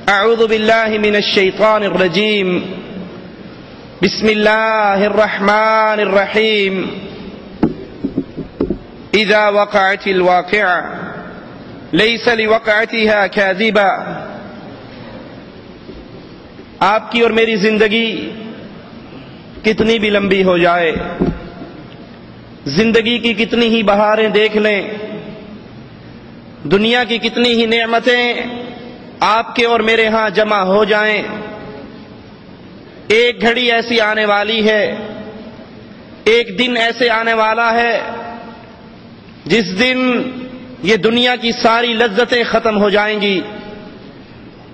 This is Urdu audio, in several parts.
اعوذ باللہ من الشیطان الرجیم بسم اللہ الرحمن الرحیم اذا وقعت الواقعہ لیس لوقعتها کاذبہ. آپ کی اور میری زندگی کتنی بھی لمبی ہو جائے، زندگی کی کتنی ہی بہاریں دیکھ لیں، دنیا کی کتنی ہی نعمتیں آپ کے اور میرے ہاں جمع ہو جائیں، ایک گھڑی ایسی آنے والی ہے، ایک دن ایسے آنے والا ہے جس دن یہ دنیا کی ساری لذتیں ختم ہو جائیں گی،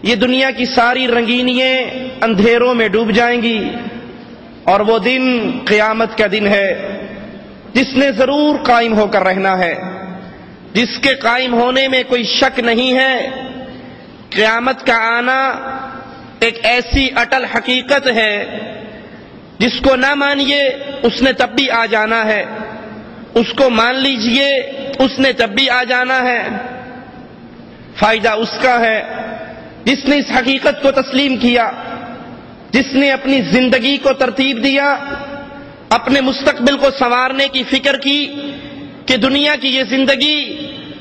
یہ دنیا کی ساری رنگینیاں اندھیروں میں ڈوب جائیں گی، اور وہ دن قیامت کا دن ہے جس نے ضرور قائم ہو کر رہنا ہے، جس کے قائم ہونے میں کوئی شک نہیں ہے. قیامت کا آنا ایک ایسی اٹل حقیقت ہے جس کو نہ مانیے اس نے تب بھی آ جانا ہے، اس کو مان لیجئے اس نے تب بھی آ جانا ہے. فائدہ اس کا ہے جس نے اس حقیقت کو تسلیم کیا، جس نے اپنی زندگی کو ترتیب دیا، اپنے مستقبل کو سنوارنے کی فکر کی کہ دنیا کی یہ زندگی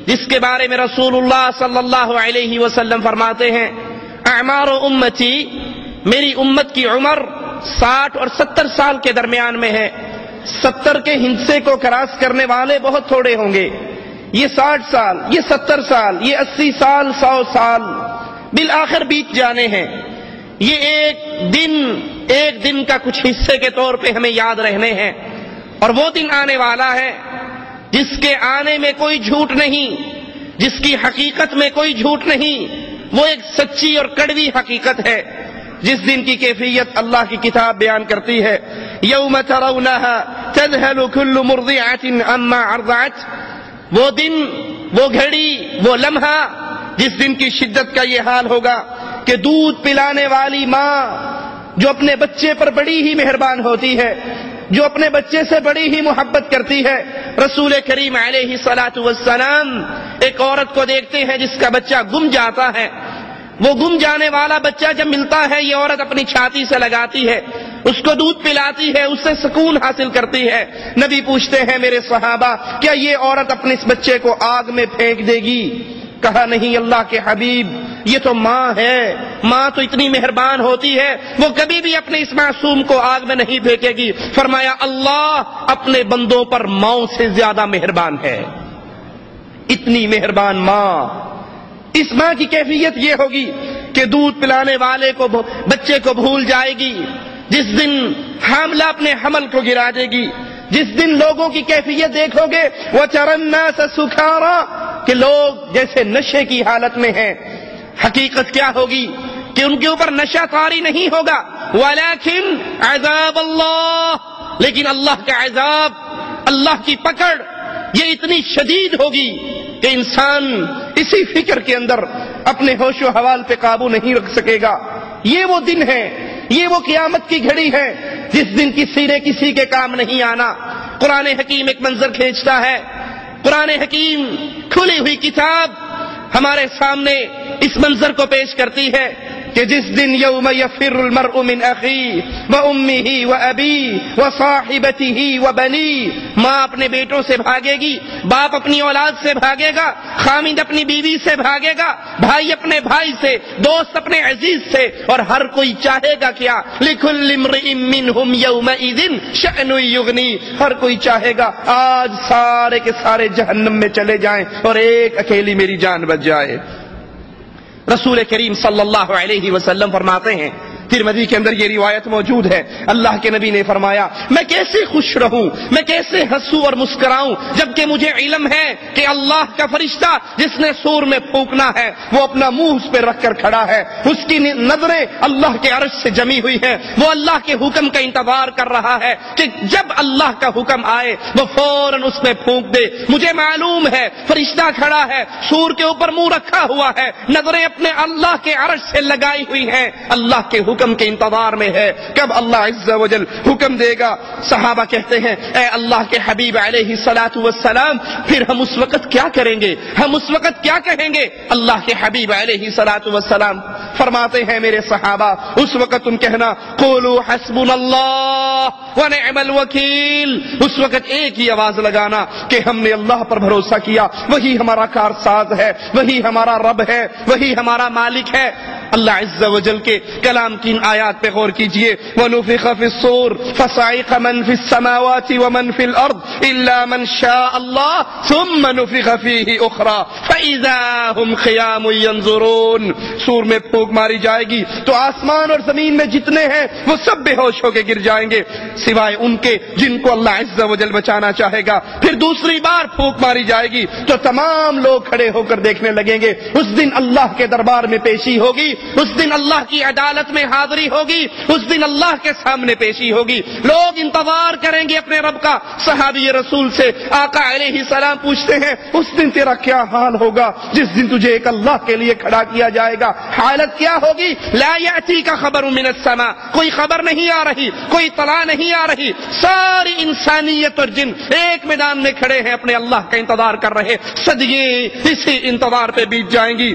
جس کے بارے میں رسول اللہ صلی اللہ علیہ وسلم فرماتے ہیں اعمار امتی، میری امت کی عمر 60 اور 70 سال کے درمیان میں ہے. 70 کے ہندسے کو کراس کرنے والے بہت تھوڑے ہوں گے. یہ 60 سال، یہ 70 سال، یہ 80 سال، 100 سال بالآخر بیت جانے ہیں. یہ ایک دن کا کچھ حصے کے طور پہ ہمیں یاد رہنے ہیں، اور وہ دن آنے والا ہے جس کے آنے میں کوئی جھوٹ نہیں، جس کی حقیقت میں کوئی جھوٹ نہیں. وہ ایک سچی اور کڑوی حقیقت ہے جس دن کی کیفیت اللہ کی کتاب بیان کرتی ہے. یوم ترونها تذهل كل مرضعة عما ارضعت. وہ دن، وہ گھڑی، وہ لمحہ جس دن کی شدت کا یہ حال ہوگا کہ دودھ پلانے والی ماں جو اپنے بچے پر بڑی ہی مہربان ہوتی ہے، جو اپنے بچے سے بڑی ہی محبت کرتی ہے. رسول کریم علیہ الصلاۃ والسلام ایک عورت کو دیکھتے ہیں جس کا بچہ گم جاتا ہے. وہ گم جانے والا بچہ جب ملتا ہے یہ عورت اپنی چھاتی سے لگاتی ہے، اس کو دودھ پلاتی ہے، اس سے سکون حاصل کرتی ہے. نبی پوچھتے ہیں میرے صحابہ کیا یہ عورت اپنے اس بچے کو آگ میں پھینک دے گی؟ کہا نہیں اللہ کے حبیب، یہ تو ماں ہے، ماں تو اتنی مہربان ہوتی ہے وہ کبھی بھی اپنے اس معصوم کو آگ میں نہیں پھینکے گی. فرمایا اللہ اپنے بندوں پر ماؤں سے زیادہ مہربان ہے. اتنی مہربان ماں. اس ماں کی کیفیت یہ ہوگی کہ دودھ پلانے والے کو، بچے کو بھول جائے گی. جس دن حاملہ اپنے حمل کو گرا دے گی، جس دن لوگوں کی کیفیت دیکھو گے وَتَرَى النَّاسَ سُكَارَىٰ کہ لوگ جیسے نشے کی حالت میں ہیں. حقیقت کیا ہوگی کہ ان کے اوپر نشہ طاری نہیں ہوگا، وَلَكِنْ عَذَابَ اللَّهِ، لیکن اللہ کا عذاب، اللہ کی پکڑ یہ اتنی شدید ہوگی کہ انسان اسی فکر کے اندر اپنے ہوش و حوال پہ قابو نہیں رکھ سکے گا. یہ وہ دن ہے، یہ وہ قیامت کی گھڑی ہے جس دن کی سیرے کسی کے کام نہیں آنا. قرآن حکیم ایک منظر کھینچتا ہے. قرآن حکیم کھلی ہوئی کتاب ہمارے سامنے اس منظر کو پیش کرتی ہے کہ جس دن یوم یفر المرء من اخیہ وامہ وابیہ وصاحبتہ وبنیہ، ماں اپنے بیٹوں سے بھاگے گی، باپ اپنی اولاد سے بھاگے گا، خامند اپنی بیوی سے بھاگے گا، بھائی اپنے بھائی سے، دوست اپنے عزیز سے، اور ہر کوئی چاہے گا کیا؟ لکل امرئ منہم یومئذ شأن یغنی، ہر کوئی چاہے گا آج سارے کے سارے جہنم میں چلے جائیں اور ایک اکیلی میری جان بچ جائے. رسول کریم صلی اللہ علیہ وسلم فرماتے ہیں، ترمذی کے اندر یہ روایت موجود ہے، اللہ کے نبی نے فرمایا میں کیسے خوش رہوں، میں کیسے ہنسوں اور مسکراؤں جبکہ مجھے علم ہے کہ اللہ کا فرشتہ جس نے سور میں پھونکنا ہے وہ اپنا منہ اس پہ رکھ کر کھڑا ہے، اس کی نظریں اللہ کے عرش سے جمی ہوئی ہیں، وہ اللہ کے حکم کا انتظار کر رہا ہے کہ جب اللہ کا حکم آئے وہ فوراً اس میں پھونک دے. مجھے معلوم ہے فرشتہ کھڑا ہے، سور کے اوپر منہ رکھا ہوا ہے، نظریں اپنے اللہ کے عرش سے لگائی ہوئی ہیں، اللہ کے حکم کے انتظار میں ہے کب اللہ عز و جل حکم دے گا. صحابہ کہتے ہیں اے اللہ کے حبیب علیہ الصلوۃ والسلام پھر ہم اس وقت کیا کریں گے، ہم اس وقت کیا کہیں گے؟ اللہ کے حبیب علیہ الصلوۃ والسلام فرماتے ہیں میرے صحابہ اس وقت تم کہنا قولوا حسبنا اللہ ونعم الوکیل، اس وقت ایک ہی آواز لگانا کہ ہم نے اللہ پر بھروسہ کیا، وہی ہمارا کارساز ہے، وہی ہمارا رب ہے، وہی ہمارا مالک ہے۔ اللہ عز و جل کے کلام کی ان آیات پہ غور کیجئے، وَنُفِخَ فِي الصُّورِ فَصَعِقَ مَن فِي السَّمَاوَاتِ وَمَن فِي الْأَرْضِ إِلَّا مَن شَاءَ اللَّهُ ثُمَّ نُفِخَ فِيهِ أُخْرَى فَإِذَا هُمْ قِيَامٌ يَنظُرُونَ۔ سور میں پھونک ماری جائے گی تو آسمان اور زمین میں جتنے ہیں وہ سب بے ہوش ہو کے گر جائیں گے سوائے ان کے جن کو اللہ عز و جل بچانا چاہے گا۔ پھر دوسری بار پھونک ماری جائے گی تو تمام لوگ کھڑے ہو کر دیکھنے لگیں گے۔ اس دن اللہ کے دربار میں پیشی ہوگی، اس دن اللہ کی عدالت میں حاضری ہوگی، اس دن اللہ کے سامنے پیشی ہوگی۔ لوگ انتظار کریں گے اپنے رب کا۔ صحابی رسول سے آقا علیہ السلام پوچھتے ہیں اس دن تیرا کیا حال ہوگا جس دن تجھے ایک اللہ کے لیے کھڑا کیا جائے گا؟ حالت کیا ہوگی؟ لا یأتی کا خبر من السماء، کوئی خبر نہیں آ رہی، کوئی اطلاع نہیں آ رہی، ساری انسانیت اور جن ایک میدان میں کھڑے ہیں اپنے اللہ کا انتظار کر رہے، صدیے اسی انتظار پہ بیت جائیں گی۔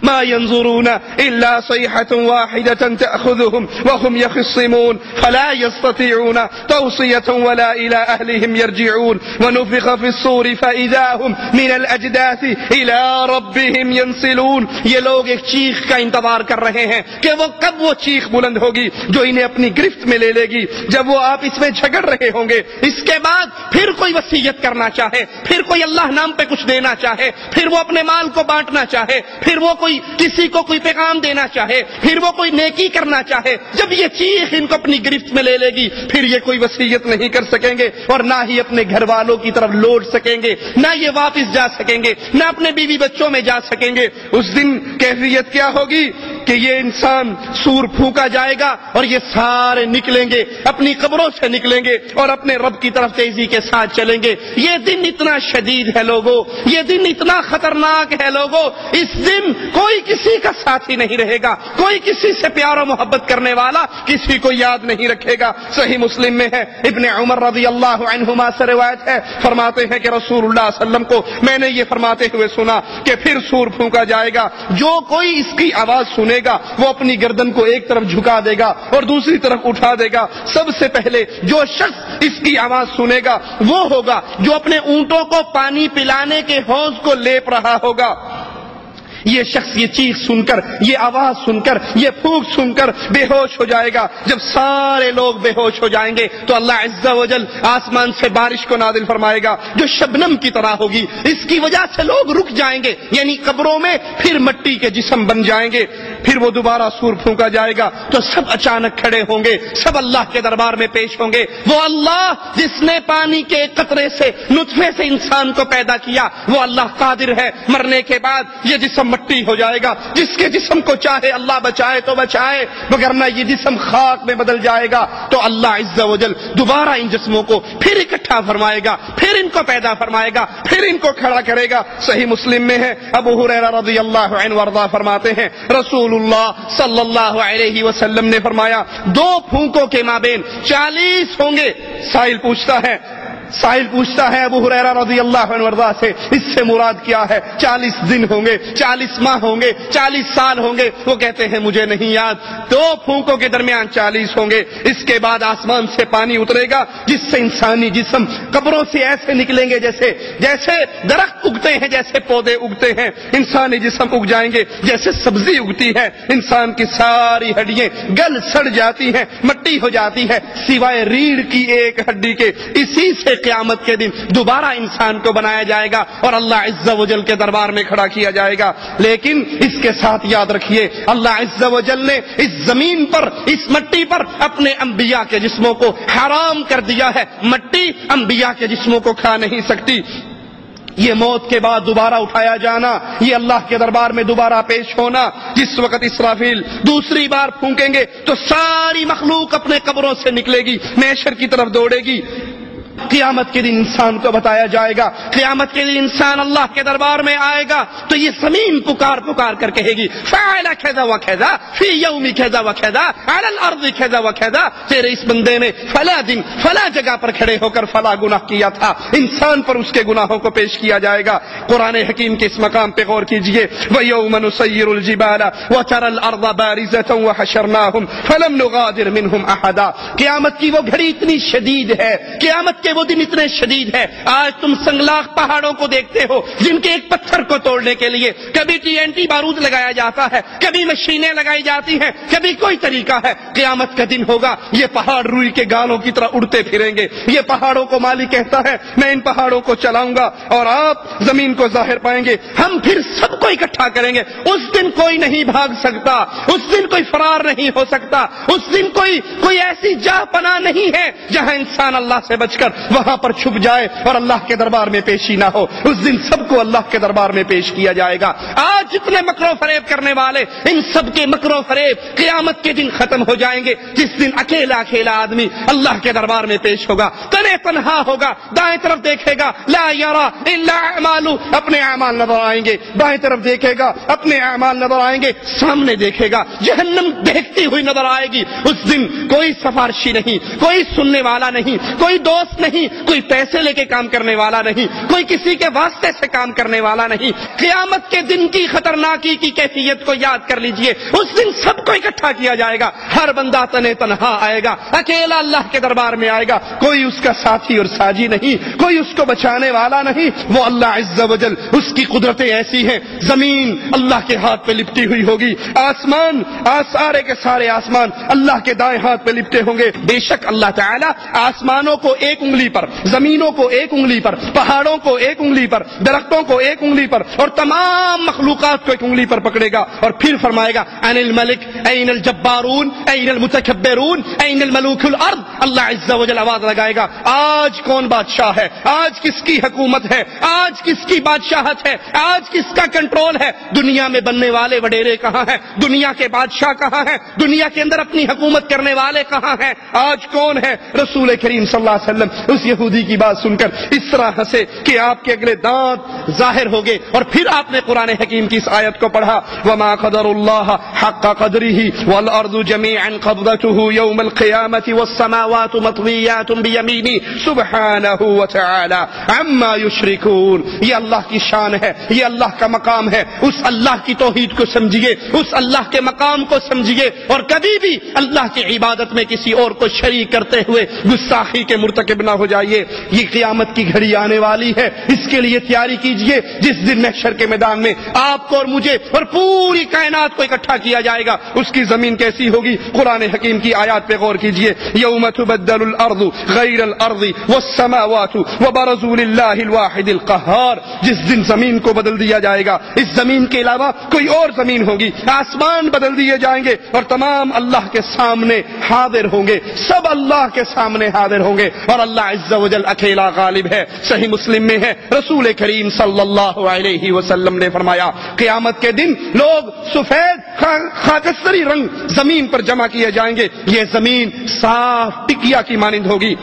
ما ينظرون إلا صيحة واحدة تأخذهم وهم يخصمون فلا يستطيعون توصية ولا إلى أهلهم يرجعون ونفخ في الصور فإذا هم من الأجداث إلى ربهم ينسلون۔ یہ لوگ ایک چیخ کا انتظار کر رہے ہیں کہ وہ کب وہ چیخ بلند ہوگی جو انہیں اپنی گرفت میں لے لے گی، جب وہ آپس میں جھگڑ رہے ہوں گے۔ اس کے بعد پھر کوئی وصیت کرنا چاہے، پھر کوئی اللہ نام پہ کچھ دینا چاہے، پھر وہ اپنے مال کو بانٹنا چاہے، پھر وہ کسی کو کوئی پیغام دینا چاہے، پھر وہ کوئی نیکی کرنا چاہے، جب یہ چیخ ان کو اپنی گرفت میں لے لے گی پھر یہ کوئی وصیت نہیں کر سکیں گے اور نہ ہی اپنے گھر والوں کی طرف لوٹ سکیں گے، نہ یہ واپس جا سکیں گے، نہ اپنے بیوی بچوں میں جا سکیں گے۔ اس دن کیفیت کیا ہوگی کہ یہ انسان سور پھونکا جائے گا اور یہ سارے نکلیں گے، اپنی قبروں سے نکلیں گے اور اپنے رب کی طرف تیزی کے ساتھ چلیں گے۔ یہ دن اتنا شدید ہے لوگوں، یہ دن اتنا خطرناک ہے لوگوں، اس دن کوئی کسی کا ساتھی نہیں رہے گا، کوئی کسی سے پیار و محبت کرنے والا کسی کو یاد نہیں رکھے گا۔ صحیح مسلم میں ہے، ابن عمر رضی اللہ عنہما سے روایت ہے، فرماتے ہیں کہ رسول اللہ صلی اللہ علیہ وسلم کو میں نے یہ فرماتے ہوئے سنا کہ پھر سور پھونکا جائے گا، جو کوئی اس کی آواز سنے گا وہ اپنی گردن کو ایک طرف جھکا دے گا اور دوسری طرف اٹھا دے گا۔ سب سے پہلے جو شخص اس کی آواز سنے گا وہ ہوگا جو اپنے اونٹوں کو پانی پلانے کے حوض کو لیپ رہا ہوگا۔ یہ شخص یہ چیخ سن کر، یہ آواز سن کر، یہ پھونک سن کر بے ہوش ہو جائے گا۔ جب سارے لوگ بے ہوش ہو جائیں گے تو اللہ عز و جل آسمان سے بارش کو نازل فرمائے گا جو شبنم کی طرح ہوگی، اس کی وجہ سے لوگ رک جائیں گے، یعنی قبروں میں پھر مٹی کے جسم بن جائیں گے۔ پھر وہ دوبارہ سور پھونکا جائے گا تو سب اچانک کھڑے ہوں گے، سب اللہ کے دربار میں پیش ہوں گے۔ وہ اللہ جس نے پانی کے قطرے سے، نطفے سے انسان کو پیدا کیا، وہ اللہ قادر ہے مرنے کے بعد یہ جسم مٹی ہو جائے گا۔ جس کے جسم کو چاہے اللہ بچائے تو بچائے، وگرنہ یہ جسم خاک میں بدل جائے گا تو اللہ عز و جل دوبارہ ان جسموں کو پھر اکٹھا فرمائے گا، پھر ان کو پیدا فرمائے گا، پھر ان کو کھڑا کرے گا۔ صحیح مسلم میں ہے، ابو ہریرہ رضی اللہ عنہ وارضاہ فرماتے ہیں رسول اللہ صلی اللہ علیہ وسلم نے فرمایا 2 پھونکوں کے مابین 40 ہوں گے۔ سائل پوچھتا ہے ابو ہریرہ رضی اللہ عنہ وارضاہ سے اس سے مراد کیا ہے؟ 40 دن ہوں گے، 40 ماہ ہوں گے، 40 سال ہوں گے؟ وہ کہتے ہیں مجھے نہیں یاد۔ 2 پھونکوں کے درمیان 40 ہوں گے۔ اس کے بعد آسمان سے پانی اترے گا جس سے انسانی جسم قبروں سے ایسے نکلیں گے جیسے درخت اگتے ہیں، جیسے پودے اگتے ہیں، انسانی جسم اگ جائیں گے جیسے سبزی اگتی ہے۔ انسان کی ساری ہڈیاں گل سڑ جاتی ہیں، مٹی ہو جاتی ہے، سوائے ریڑھ کی ایک ہڈی کے۔ اسی سے قیامت کے دن دوبارہ انسان کو بنایا جائے گا اور اللہ عز و جل کے دربار میں کھڑا کیا جائے گا۔ لیکن اس کے ساتھ یاد رکھیے اللہ عز و جل نے اس زمین پر، اس مٹی پر اپنے انبیاء کے جسموں کو حرام کر دیا ہے۔ مٹی انبیاء کے جسموں کو کھا نہیں سکتی۔ یہ موت کے بعد دوبارہ اٹھایا جانا، یہ اللہ کے دربار میں دوبارہ پیش ہونا، جس وقت اسرافیل دوسری بار پھونکیں گے تو ساری مخلوق اپنے قبروں سے نکلے گی، محشر کی طرف دوڑے گی۔ قیامت کے دن انسان کو بتایا جائے گا، قیامت کے دن انسان اللہ کے دربار میں آئے گا تو یہ زمین پکار پکار کر کہے گی فعل کذا وکذا فی یوم کذا وکذا علی الارض کذا وکذا، تیرے اس بندے نے فلاں دن فلاں جگہ پر کھڑے ہو کر فلاں گناہ کیا تھا، انسان پر اس کے گناہوں کو پیش کیا جائے گا۔ قرآن حکیم کے اس مقام پہ غور کیجئے، وَيَوْمَ نُسَيِّرُ الْجِبَالَ وَتَرَى الْأَرْضَ بَارِزَةً وَحَشَرْنَاهُمْ فَلَمْ نُغَادِرْ مِنْهُمْ أَحَدًا۔ قیامت کی وہ گھڑی اتنی شدید ہے، قیامت کے وہ دن اتنے شدید ہے، آج تم سنگلاخ پہاڑوں کو دیکھتے ہو جن کے ایک پتھر کو توڑنے کے لیے کبھی TNT بارود لگایا جاتا ہے، کبھی مشینیں لگائی جاتی ہیں، کبھی کوئی طریقہ ہے۔ قیامت کا دن ہوگا یہ پہاڑ روئی کے گالوں کی طرح اڑتے پھریں گے، یہ پہاڑوں کو مالک کہتا ہے میں ان پہاڑوں کو چلاؤں گا اور آپ زمین کو ظاہر پائیں گے، ہم پھر سب کو اکٹھا کریں گے۔ اس دن کوئی نہیں بھاگ سکتا، اس دن کوئی فرار نہیں ہو سکتا، اس دن کوئی ایسی جا پناہ نہیں ہے جہاں انسان اللہ سے بچ کر وہاں پر چھپ جائے اور اللہ کے دربار میں پیشی نہ ہو۔ اس دن سب کو اللہ کے دربار میں پیش کیا جائے گا۔ آج جتنے مکر و فریب کرنے والے ان سب کے مکر و فریب قیامت کے دن ختم ہو جائیں گے، جس دن اکیلا اکیلا آدمی اللہ کے دربار میں پیش ہوگا، تنے تنہا ہوگا، دائیں طرف دیکھے گا لا یرا الا اعمالہ، اپنے اعمال نظر آئیں گے، بائیں طرف دیکھے گا اپنے اعمال نظر آئیں گے، سامنے دیکھے گا جہنم دیکھتی ہوئی نظر آئے گی۔ اس دن کوئی سفارشی نہیں، کوئی سننے والا نہیں، کوئی دوست نہیں، کوئی پیسے لے کے کام کرنے والا نہیں، کوئی کسی کے واسطے سے کام کرنے والا نہیں۔ قیامت کے دن کی خطرناکی کی کیفیت کو یاد کر لیجئے، اس دن سب کو اکٹھا کیا جائے گا، ہر بندہ تنے تنہا آئے گا، اکیلا اللہ کے دربار میں آئے گا، کوئی اس کا ساتھی اور ساجی نہیں، کوئی اس کو بچانے والا نہیں۔ وہ اللہ عز و جل، اس کی قدرتیں ایسی ہیں، زمین اللہ کے ہاتھ پہ لپٹی ہوئی ہوگی، آسمان سارے کے سارے آسمان اللہ کے دائیں ہاتھ پہ لپٹے ہوں گے۔ بے شک اللہ تعالیٰ آسمانوں کو ایک انگلی پر، زمینوں کو ایک انگلی پر، پہاڑوں کو ایک انگلی پر، درختوں کو ایک انگلی پر اور تمام مخلوقات کو ایک انگلی پر پکڑے گا اور پھر فرمائے گا ان الملک این الجبارون این المتکبرون این الملوک الارض۔ اللہ عز و جل آواز لگائے گا آج کون بادشاہ ہے، آج کس کی حکومت ہے، آج کس کی بادشاہت ہے، آج کس کا کنٹرول ہے، دنیا میں بننے والے وڈیرے کہاں ہیں، دنیا کے بادشاہ کہاں ہیں، دنیا کے اندر اپنی حکومت کرنے والے کہاں ہیں، آج کون ہے؟ رسول کریم صلی اللہ علیہ وسلم اس یہودی کی بات سن کر اس طرح ہنسے کہ آپ کے اگلے دانت ظاہر ہو گئے، اور پھر آپ نے قرآن حکیم کی اس آیت کو پڑھا وما قدر اللہ حق قدره والارض جميعا قبضته يوم القيامة والسماوات مطويات بيمينه سبحانه وتعالى عما يشركون۔ یہ اللہ کی شان ہے، یہ اللہ کا مقام ہے، اس اللہ کی توحید کو سمجھیے، اس اللہ کے مقام کو سمجھیے اور کبھی بھی اللہ کی عبادت میں کسی اور کو شریک کرتے ہوئے گستاخی کے مرتکب نہ ہو جائیے۔ یہ قیامت کی گھڑی آنے والی ہے، اس کے لیے تیاری کیجئے، جس دن محشر کے میدان میں آپ کو اور مجھے اور پوری کائنات کو اکٹھا کیا جائے گا، اس کی زمین کیسی ہوگی؟ قرآن حکیم کی آیات پہ غور کیجئے، یوم تبدل الارض غیر الارض والسماوات وبرزوا للہ الواحد القہار۔ جس دن زمین کو بدل دیا جائے گا، اس زمین کے علاوہ کوئی اور زمین ہوگی، آسمان بدل دیے جائیں گے اور تمام اللہ کے سامنے حاضر ہوں گے، سب اللہ کے سامنے حاضر ہوں گے اور اللہ عز و جل اکیلا غالب ہے۔ صحیح مسلم میں ہے، رسول کریم صلی اللہ علیہ وسلم نے فرمایا قیامت کے دن لوگ سفید خاکستری رنگ زمین پر جمع کیے جائیں گے، یہ زمین صاف ٹکیا کی مانند ہوگی۔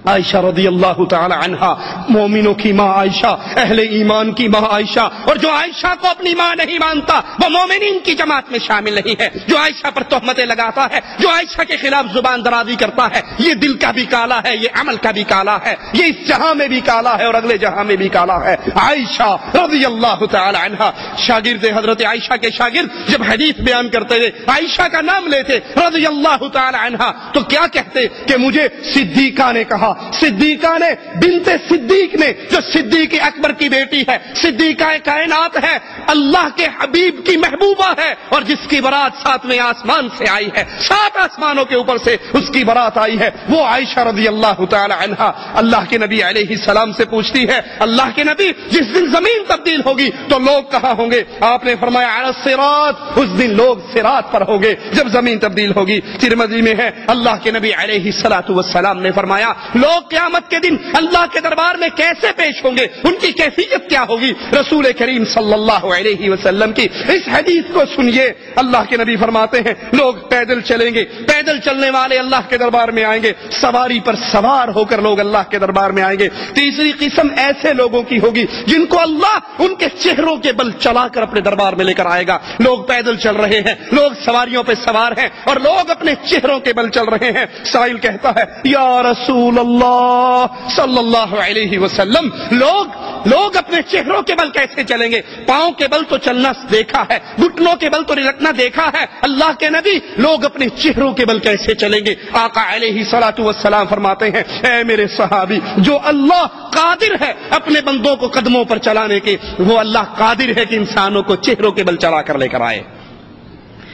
عائشہ رضی اللہ تعالی عنہا، مومنوں کی ماں عائشہ، اہل ایمان کی ماں عائشہ، اور جو عائشہ کو اپنی ماں نہیں مانتا وہ مومنین کی جماعت میں شامل نہیں ہے۔ جو عائشہ پر تہمتیں لگاتا ہے، جو عائشہ کے خلاف زبان درازی کرتا ہے، یہ دل کا بھی کالا ہے، یہ عمل کا بھی کالا ہے، یہ اس جہاں میں بھی کالا ہے اور اگلے جہاں میں بھی کالا ہے۔ عائشہ رضی اللہ تعالی عنہا، شاگرد حضرت عائشہ کے شاگرد جب حدیث بیان کرتے ہوئے عائشہ کا نام لیتے رضی اللہ تعالی عنہا تو کیا کہتے کہ مجھے صدیقہ نے کہا، صدیقہ نے، بنت صدیق نے، جو صدیق اکبر کی بیٹی ہے، صدیقہ کائنات ہے، اللہ کے حبیب کی محبوبہ ہے اور جس کی برات 7ویں آسمان سے آئی ہے، 7 آسمانوں کے اوپر سے اس کی برات آئی ہے، وہ عائشہ رضی اللہ تعالی عنہا اللہ کے نبی علیہ السلام سے پوچھتی ہے اللہ کے نبی جس دن زمین تبدیل ہوگی تو لوگ کہاں ہوں گے؟ آپ نے فرمایا علی الصراط، اس دن لوگ صراط پر ہوں گے جب زمین تبدیل ہوگی۔ ترمذی میں ہے اللہ کے نبی علیہ السلام نے فرمایا لوگ قیامت کے دن اللہ کے دربار میں کیسے پیش ہوں گے، ان کی کیفیت کیا ہوگی؟ رسول کریم صلی اللہ علیہ وسلم کی اس حدیث کو سنیے۔ اللہ کے نبی فرماتے ہیں لوگ پیدل چلیں گے، پیدل چلنے والے اللہ کے دربار میں آئیں گے، سواری پر سوار ہو کر لوگ اللہ کے دربار میں آئیں گے۔ تیسری قسم ایسے لوگوں کی ہوگی جن کو اللہ ان کے چہروں کے بل چلا کر اپنے دربار میں لے کر آئے گا۔ لوگ پیدل چل رہے ہیں، لوگ سواریوں پہ سوار ہیں اور لوگ اپنے چہروں کے بل چل رہے ہیں۔ سائل کہتا ہے یا رسول اللہ صلی اللہ علیہ وسلم، لوگ اپنے چہروں کے بل کیسے چلیں گے؟ پاؤں کے بل تو چلنا دیکھا ہے، گھٹنوں کے بل تو لٹکنا دیکھا ہے، اللہ کے نبی لوگ اپنے چہروں کے بل کیسے چلیں گے؟ آقا علیہ الصلوۃ والسلام فرماتے ہیں اے میرے صحابی، جو اللہ قادر ہے اپنے بندوں کو قدموں پر چلانے کے، وہ اللہ قادر ہے کہ انسانوں کو چہروں کے بل چلا کر لے کر آئے۔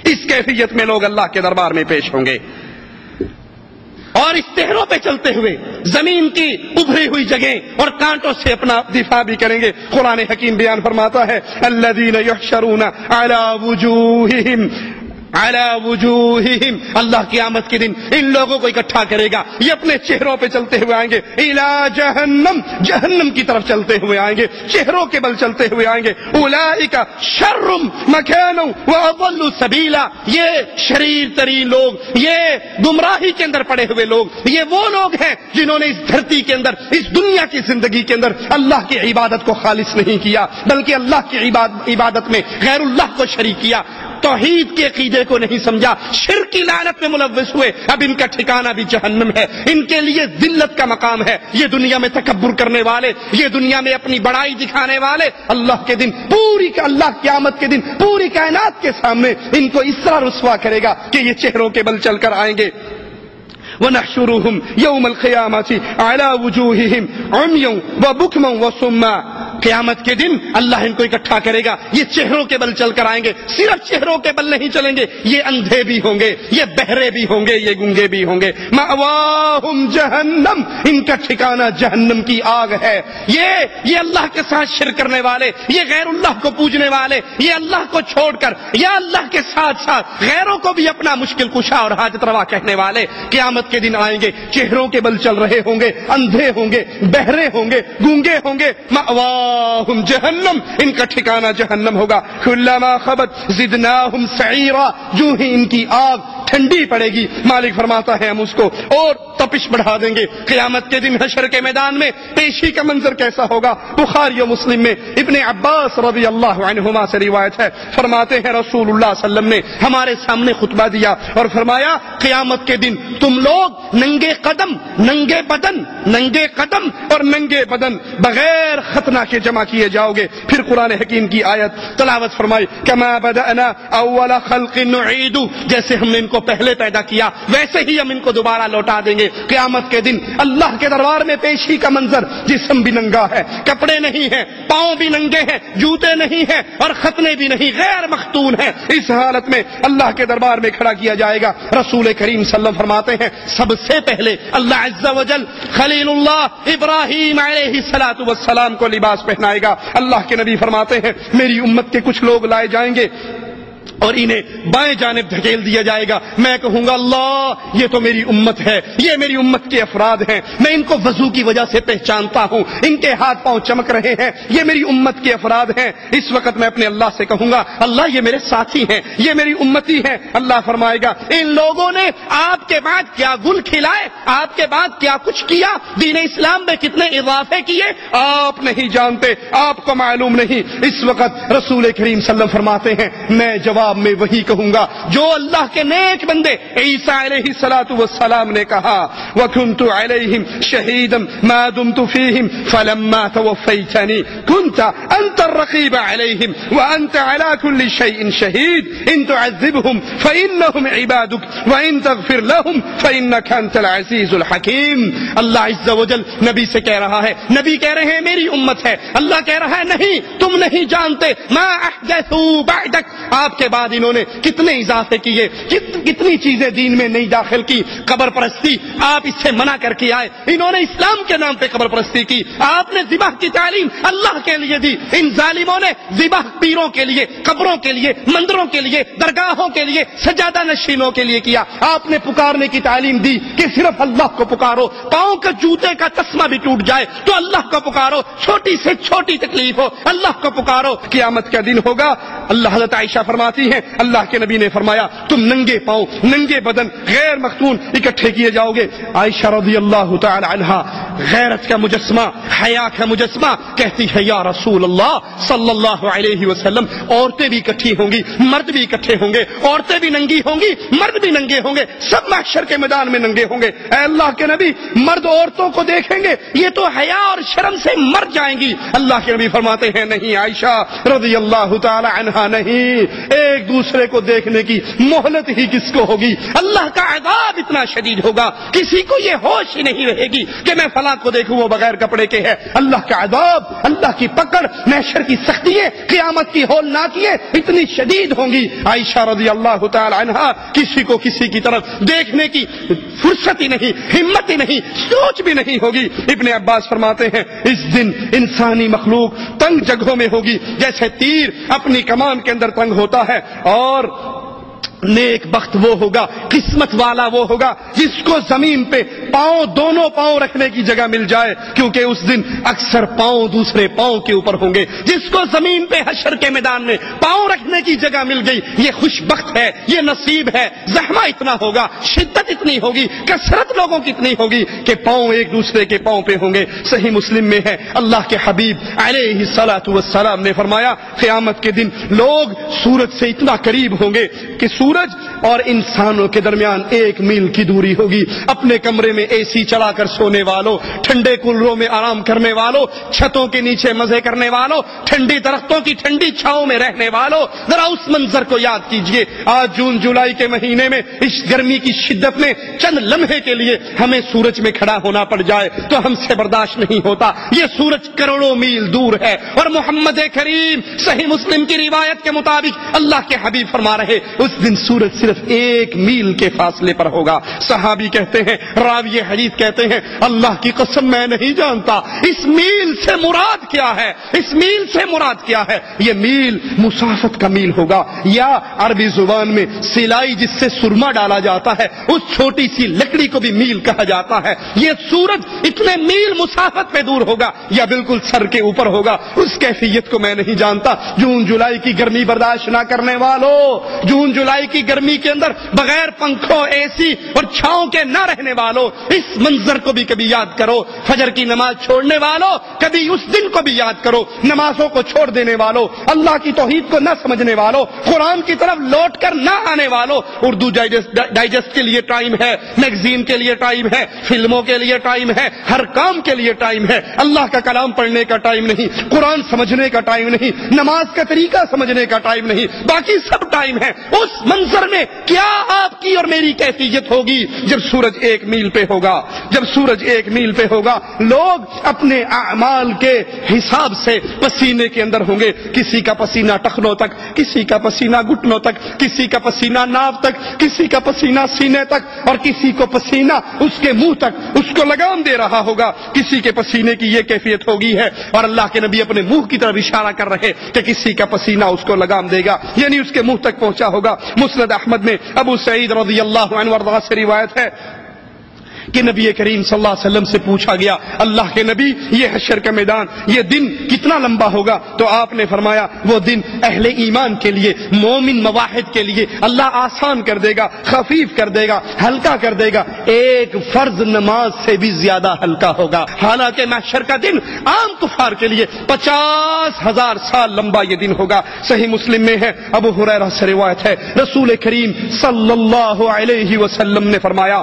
اس کیفیت میں لوگ اللہ کے دربار میں پیش ہوں گے اور اس چہروں پہ چلتے ہوئے زمین کی ابھری ہوئی جگہیں اور کانٹوں سے اپنا دفاع بھی کریں گے۔ قرآن حکیم بیان فرماتا ہے الذین یحشرون علی وجوہہم، اللہ قیامت کے دن ان لوگوں کو اکٹھا کرے گا، یہ اپنے چہروں پہ چلتے ہوئے آئیں گے، الی جہنم، جہنم کی طرف چلتے ہوئے آئیں گے، چہروں کے بل چلتے ہوئے آئیں گے۔ اولئک شر مکانا واضل سبیلا، یہ شریر ترین لوگ، یہ گمراہی کے اندر پڑے ہوئے لوگ، یہ وہ لوگ ہیں جنہوں نے اس دھرتی کے اندر، اس دنیا کی زندگی کے اندر اللہ کی عبادت کو خالص نہیں کیا، بلکہ اللہ کی عبادت میں غیر اللہ کو شریک کیا، توحید کے عقیدے کو نہیں سمجھا، شرک کی لعنت میں ملوث ہوئے۔ اب ان کا ٹھکانہ بھی جہنم ہے، ان کے لیے ذلت کا مقام ہے۔ یہ دنیا میں تکبر کرنے والے، یہ دنیا میں اپنی بڑائی دکھانے والے، اللہ کے دن اللہ قیامت کے دن پوری کائنات کے سامنے ان کو اس طرح رسوا کرے گا کہ یہ چہروں کے بل چل کر آئیں گے۔ وَنَحْشُرُهُمْ يَوْمَ الْقِيَامَةِ عَلَى وُجُوهِهِمْ عُمْيًا وَبُكْمًا وَصُمًّا، قیامت کے دن اللہ ان کو اکٹھا کرے گا، یہ چہروں کے بل چل کر آئیں گے، صرف چہروں کے بل نہیں چلیں گے، یہ اندھے بھی ہوں گے، یہ بہرے بھی ہوں گے، یہ گونگے بھی ہوں گے۔ مأواہم جہنم، ان کا ٹھکانہ جہنم کی آگ ہے۔ یہ اللہ کے ساتھ شرک کرنے والے، یہ غیر اللہ کو پوجنے والے، یہ اللہ کو چھوڑ کر یا اللہ کے ساتھ ساتھ غیروں کو بھی اپنا مشکل کشا اور حاجت روا کہنے والے قیامت کے دن آئیں گے، چہروں کے بل چل رہے ہوں گے، اندھے ہوں گے، بہرے ہوں گے، گونگے ہوں گے۔ مأواہم جہنم، ان کا ٹھکانہ جہنم ہوگا۔ کلما خبت زدناہم سعیرا، جو ہی ان کی آگ ٹھنڈی پڑے گی، مالک فرماتا ہے ہم اس کو اور تپش بڑھا دیں گے۔ قیامت کے دن حشر کے میدان میں پیشی کا منظر کیسا ہوگا؟ بخاری و مسلم میں ابن عباس رضی اللہ عنہما سے روایت ہے، فرماتے ہیں رسول اللہ صلی اللہ علیہ وسلم نے ہمارے سامنے خطبہ دیا اور فرمایا قیامت کے دن تم لوگ ننگے قدم اور ننگے بدن بغیر ختنہ کے جمع کیے جاؤ گے۔ پھر قرآن حکیم کی آیت تلاوت فرمائی کما بدأنا اول خلق نعید، جیسے ہم نے ان کو پہلے پیدا کیا ویسے ہی ہم ان کو دوبارہ لوٹا دیں گے۔ قیامت کے دن اللہ کے دربار میں پیشی کا منظر، جسم بھی ننگا ہے، کپڑے نہیں ہیں، پاؤں بھی ننگے ہیں، جوتے نہیں ہیں اور ختنے بھی نہیں، غیر مختون ہیں۔ اس حالت میں اللہ کے دربار میں کھڑا کیا جائے گا۔ رسول کریم صلی اللہ علیہ وسلم فرماتے ہیں سب سے پہلے اللہ عز و جل خلیل اللہ ابراہیم علیہ الصلوۃ والسلام کو لباس پہنائے گا۔ اللہ کے نبی فرماتے ہیں میری امت کے کچھ لوگ لائے جائیں گے اور انہیں بائیں جانب دھکیل دیا جائے گا، میں کہوں گا اللہ یہ تو میری امت ہے، یہ میری امت کے افراد ہیں، میں ان کو وضو کی وجہ سے پہچانتا ہوں، ان کے ہاتھ پاؤں چمک رہے ہیں، یہ میری امت کے افراد ہیں۔ اس وقت میں اپنے اللہ سے کہوں گا اللہ یہ میرے ساتھی ہیں، یہ میری امتی ہیں۔ اللہ فرمائے گا ان لوگوں نے آپ کے بعد کیا گل کھلائے، آپ کے بعد کیا کچھ کیا، دین اسلام میں کتنے اضافے کیے آپ نہیں جانتے، آپ کو معلوم نہیں۔ اس وقت رسول کریم صلی اللہ علیہ وسلم فرماتے ہیں میں جواب میں وہی کہوں گا جو اللہ کے نیک بندے عیسیٰ علیہ الصلوۃ والسلام نے کہا وَكُنْتُ عَلَيْهِمْ شَهِيدًا مَا دُمْتُ فِيهِمْ فَلَمَّا تَوَفَّيْتَنِي كُنْتَ أَنْتَ الرَّقِيبَ عَلَيْهِمْ وَأَنْتَ عَلَى كُلِّ شَيْءٍ شَهِيدٌ إِن تُعَذِّبْهُمْ فَإِنَّهُمْ عِبَادُكَ وَإِن تَغْفِرْ لَهُمْ فَإِنَّكَ أَنْتَ الْعَزِيزُ الْحَكِيمُ۔ اللہ عز و جل نبی سے کہہ رہا ہے، نبی کہہ رہے ہیں میری امت ہے، اللہ کہہ رہا ہے نہیں تم نہیں جانتے ما احدثوا بعدک، آپ کے بعد انہوں نے کتنے اضافے کیے، کتنی چیزیں دین میں نہیں داخل کی. قبر پرستی آپ اس سے منع کر کے آئے، انہوں نے اسلام کے نام پہ قبر پرستی کی. آپ نے ذبح کی تعلیم اللہ کے لیے دی، ان ظالموں نے ذبح پیروں کے لیے، قبروں کے لیے، مندروں کے لیے، درگاہوں کے لیے، سجادہ نشینوں کے لیے کیا. آپ نے پکارنے کی تعلیم دی کہ صرف اللہ کو پکارو، پاؤں کا جوتے کا تسمہ بھی ٹوٹ جائے تو اللہ کو پکارو، چھوٹی سے چھوٹی تکلیف ہو اللہ کو پکارو. قیامت کا دن ہوگا. اللہ حضرت عائشہ فرماتی ہیں اللہ کے نبی نے فرمایا تم ننگے پاؤں، ننگے بدن، غیر مختون اکٹھے کیے جاؤ گے. عائشہ رضی اللہ تعالی عنہا غیرت کا مجسمہ، حیا کا مجسمہ، کہتی ہے یا رسول اللہ صلی اللہ علیہ وسلم عورتیں بھی اکٹھی ہوں گی، مرد بھی اکٹھے ہوں گے، عورتیں بھی ننگی ہوں گی، مرد بھی ننگے ہوں گے، سب محشر کے میدان میں ننگے ہوں گے. اے اللہ کے نبی مرد عورتوں کو دیکھیں گے یہ تو حیا اور شرم سے مر جائیں گی. اللہ کے نبی فرماتے ہیں نہیں عائشہ رضی اللہ تعالی عنہا، نہیں، ایک دوسرے کو دیکھنے کی مہلت ہی کس کو ہوگی. اللہ کا عذاب اتنا شدید ہوگا کسی کو یہ ہوش ہی نہیں رہے گی کہ میں فلاں کو دیکھوں وہ بغیر کپڑے کے ہے. اللہ کا عذاب، اللہ کی پکڑ، محشر کی سختیاں، قیامت کی ہولناکیاں اتنی شدید ہوں گی. عائشہ رضی اللہ تعالی عنہا کسی کو کسی کی طرف دیکھنے کی فرصت ہی نہیں، ہمت ہی نہیں، سوچ بھی نہیں ہوگی. ابن عباس فرماتے ہیں اس دن انسانی مخلوق تنگ جگہوں میں ہوگی جیسے تیر اپنی کمان کے اندر تنگ ہوتا ہے، اور نیک بخت وہ ہوگا، قسمت والا وہ ہوگا جس کو زمین پہ پاؤں، دونوں پاؤں رکھنے کی جگہ مل جائے، کیونکہ اس دن اکثر پاؤں دوسرے پاؤں کے اوپر ہوں گے. جس کو زمین پہ حشر کے میدان میں پاؤں رکھنے کی جگہ مل گئی یہ خوش بخت ہے، یہ نصیب ہے. زحمہ اتنا ہوگا، شدت اتنی ہوگی، کثرت لوگوں کی اتنی ہوگی کہ پاؤں ایک دوسرے کے پاؤں پہ ہوں گے. صحیح مسلم میں ہے اللہ کے حبیب علیہ الصلوۃ والسلام نے فرمایا قیامت کے دن لوگ سورج سے اتنا قریب ہوں گے کہ سورج اور انسانوں کے درمیان 1 میل کی دوری ہوگی. اپنے کمرے میں اے سی چلا کر سونے والوں، ٹھنڈے کولروں میں آرام کرنے والوں، چھتوں کے نیچے مزے کرنے والوں، ٹھنڈی درختوں کی ٹھنڈی چھاؤں میں رہنے والوں، ذرا اس منظر کو یاد کیجئے. آج جون جولائی کے مہینے میں اس گرمی کی شدت میں چند لمحے کے لیے ہمیں سورج میں کھڑا ہونا پڑ جائے تو ہم سے برداشت نہیں ہوتا. یہ سورج کروڑوں میل دور ہے، اور محمد کریم صحیح مسلم کی روایت کے مطابق اللہ کے حبیب فرما رہے اس دن سورج صرف 1 میل کے فاصلے پر ہوگا. صحابی کہتے ہیں، راوی حدیث کہتے ہیں اللہ کی قسم میں نہیں جانتا اس میل سے مراد کیا ہے، اس میل سے مراد کیا ہے. یہ میل مسافت کا میل ہوگا، یا عربی زبان میں سلائی جس سے سرما ڈالا جاتا ہے اس چھوٹی سی لکڑی کو بھی میل کہا جاتا ہے. یہ سورج اتنے میل مسافت پہ دور ہوگا یا بالکل سر کے اوپر ہوگا، اس کیفیت کو میں نہیں جانتا. جون جولائی کی گرمی برداشت نہ کرنے والوں، جون جولائی کی گرمی کے اندر بغیر پنکھوں، اے سی اور چھاؤں کے نہ رہنے والوں اس منظر کو بھی کبھی یاد کرو. فجر کی نماز چھوڑنے والوں کبھی اس دن کو بھی یاد کرو. نمازوں کو چھوڑ دینے والوں، اللہ کی توحید کو نہ سمجھنے والوں، قرآن کی طرف لوٹ کر نہ آنے والوں، اردو ڈائجسٹ کے لیے ٹائم ہے، میگزین کے لیے ٹائم ہے، فلموں کے لیے ٹائم ہے، ہر کام کے لیے ٹائم ہے. اللہ کا کلام پڑھنے کا ٹائم نہیں، قرآن سمجھنے کا ٹائم نہیں، نماز کا طریقہ سمجھنے کا ٹائم نہیں، باقی سب ٹائم ہے. اس منظر میں کیا آپ کی اور میری کیفیت ہوگی جب سورج 1 میل پہ ہوگا. جب سورج 1 میل پہ ہوگا لوگ اپنے اعمال کے حساب سے پسینے کے اندر ہوں گے. کسی کا پسینہ ٹخنوں تک، کسی کا پسینہ گھٹنوں تک، کسی کا پسینہ ناف تک، کسی کا پسینہ سینے تک، اور کسی کو پسینہ اس کے منہ تک اس کو لگام دے رہا ہوگا. کسی کے پسینے کی یہ کیفیت ہوگی ہے، اور اللہ کے نبی اپنے منہ کی طرف اشارہ کر رہے کہ کسی کا پسینہ اس کو لگام دے گا، یعنی اس کے منہ تک پہنچا ہوگا. مسند احمد میں ابو سعید رضی اللہ عنہ وارضاہ سے روایت ہے کہ نبی کریم صلی اللہ علیہ وسلم سے پوچھا گیا اللہ کے نبی یہ حشر کا میدان، یہ دن کتنا لمبا ہوگا؟ تو آپ نے فرمایا وہ دن اہل ایمان کے لیے، مومن مواحد کے لیے اللہ آسان کر دے گا، خفیف کر دے گا، ہلکا کر دے گا، ایک فرض نماز سے بھی زیادہ ہلکا ہوگا. حالانکہ محشر کا دن عام کفار کے لیے 50,000 سال لمبا یہ دن ہوگا. صحیح مسلم میں ہے، ابو ہریرہ سے روایت ہے رسول کریم صلی اللہ علیہ وسلم نے فرمایا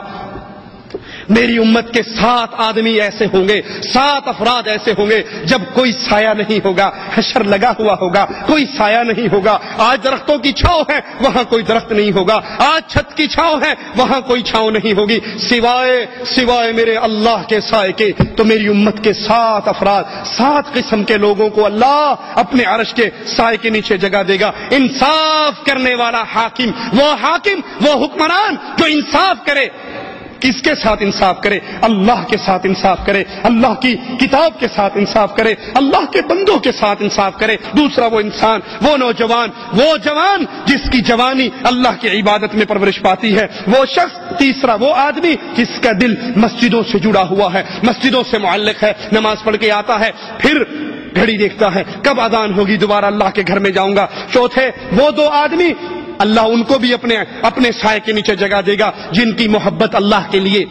میری امت کے 7 آدمی ایسے ہوں گے، 7 افراد ایسے ہوں گے جب کوئی سایہ نہیں ہوگا، حشر لگا ہوا ہوگا، کوئی سایہ نہیں ہوگا۔ آج درختوں کی چھاؤں ہے، وہاں کوئی درخت نہیں ہوگا، آج چھت کی چھاؤں ہے، وہاں کوئی چھاؤں نہیں ہوگی سوائے میرے اللہ کے سائے کے۔ تو میری امت کے 7 افراد، 7 قسم کے لوگوں کو اللہ اپنے عرش کے سائے کے نیچے جگہ دے گا۔ انصاف کرنے والا حاکم، وہ حکمران جو انصاف کرے۔ کس کے ساتھ انصاف کرے؟ اللہ کے ساتھ انصاف کرے، اللہ کی کتاب کے ساتھ انصاف کرے، اللہ کے بندوں کے ساتھ انصاف کرے۔ دوسرا وہ انسان، وہ نوجوان، وہ جوان جس کی جوانی اللہ کی عبادت میں پرورش پاتی ہے، وہ شخص۔ تیسرا وہ آدمی جس کا دل مسجدوں سے جڑا ہوا ہے، مسجدوں سے معلق ہے، نماز پڑھ کے آتا ہے، پھر گھڑی دیکھتا ہے کب اذان ہوگی، دوبارہ اللہ کے گھر میں جاؤں گا۔ چوتھے وہ 2 آدمی، اللہ ان کو بھی اپنے سائے کے نیچے جگہ دے گا جن کی محبت اللہ کے لیے۔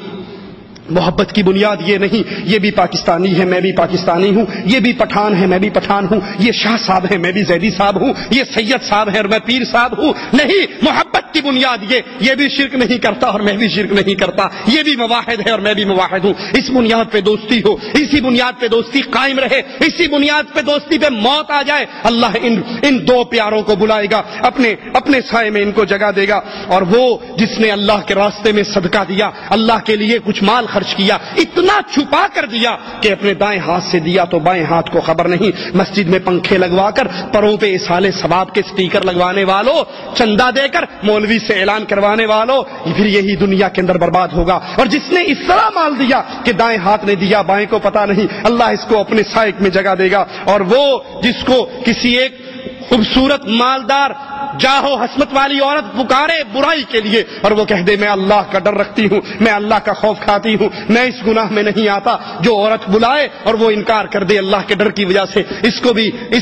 محبت کی بنیاد یہ نہیں یہ بھی پاکستانی ہے میں بھی پاکستانی ہوں، یہ بھی پٹھان ہے میں بھی پٹھان ہوں، یہ شاہ صاحب ہے میں بھی زیدی صاحب ہوں، یہ سید صاحب ہے اور میں پیر صاحب ہوں۔ نہیں، محبت کی بنیاد یہ بھی شرک نہیں کرتا اور میں بھی شرک نہیں کرتا، یہ بھی مواحد ہے اور میں بھی مواحد ہوں۔ اس بنیاد پہ دوستی ہو، اسی بنیاد پہ دوستی قائم رہے، اسی بنیاد پہ دوستی پہ موت آ جائے، اللہ ان 2 پیاروں کو بلائے گا، اپنے سائے میں ان کو جگہ دے گا۔ اور وہ جس نے اللہ کے راستے میں صدقہ دیا، اللہ کے لیے کچھ مال خرچ کیا، اتنا چھپا کر دیا کہ اپنے دائیں ہاتھ سے دیا تو بائیں ہاتھ کو خبر نہیں، مسجد میں پنکھے لگوا کر پروں پہ اصالے ثواب کے سٹیکر لگوانے والوں، چندہ دے کر مولوی سے اعلان کروانے والوں، پھر یہی دنیا کے اندر برباد ہوگا۔ اور جس نے اس طرح مال دیا کہ دائیں ہاتھ نے دیا بائیں کو پتا نہیں، اللہ اس کو اپنے سائے میں جگہ دے گا۔ اور وہ جس کو کسی ایک خوبصورت مالدار جاہو حسمت والی عورت پکارے برائی کے لیے اور وہ کہہ دے میں اللہ کا ڈر رکھتی ہوں، میں اللہ کا خوف کھاتی ہوں، میں اس گناہ میں نہیں آتا، جو عورت بلائے اور وہ انکار کر دے اللہ کے ڈر کی وجہ سے، اس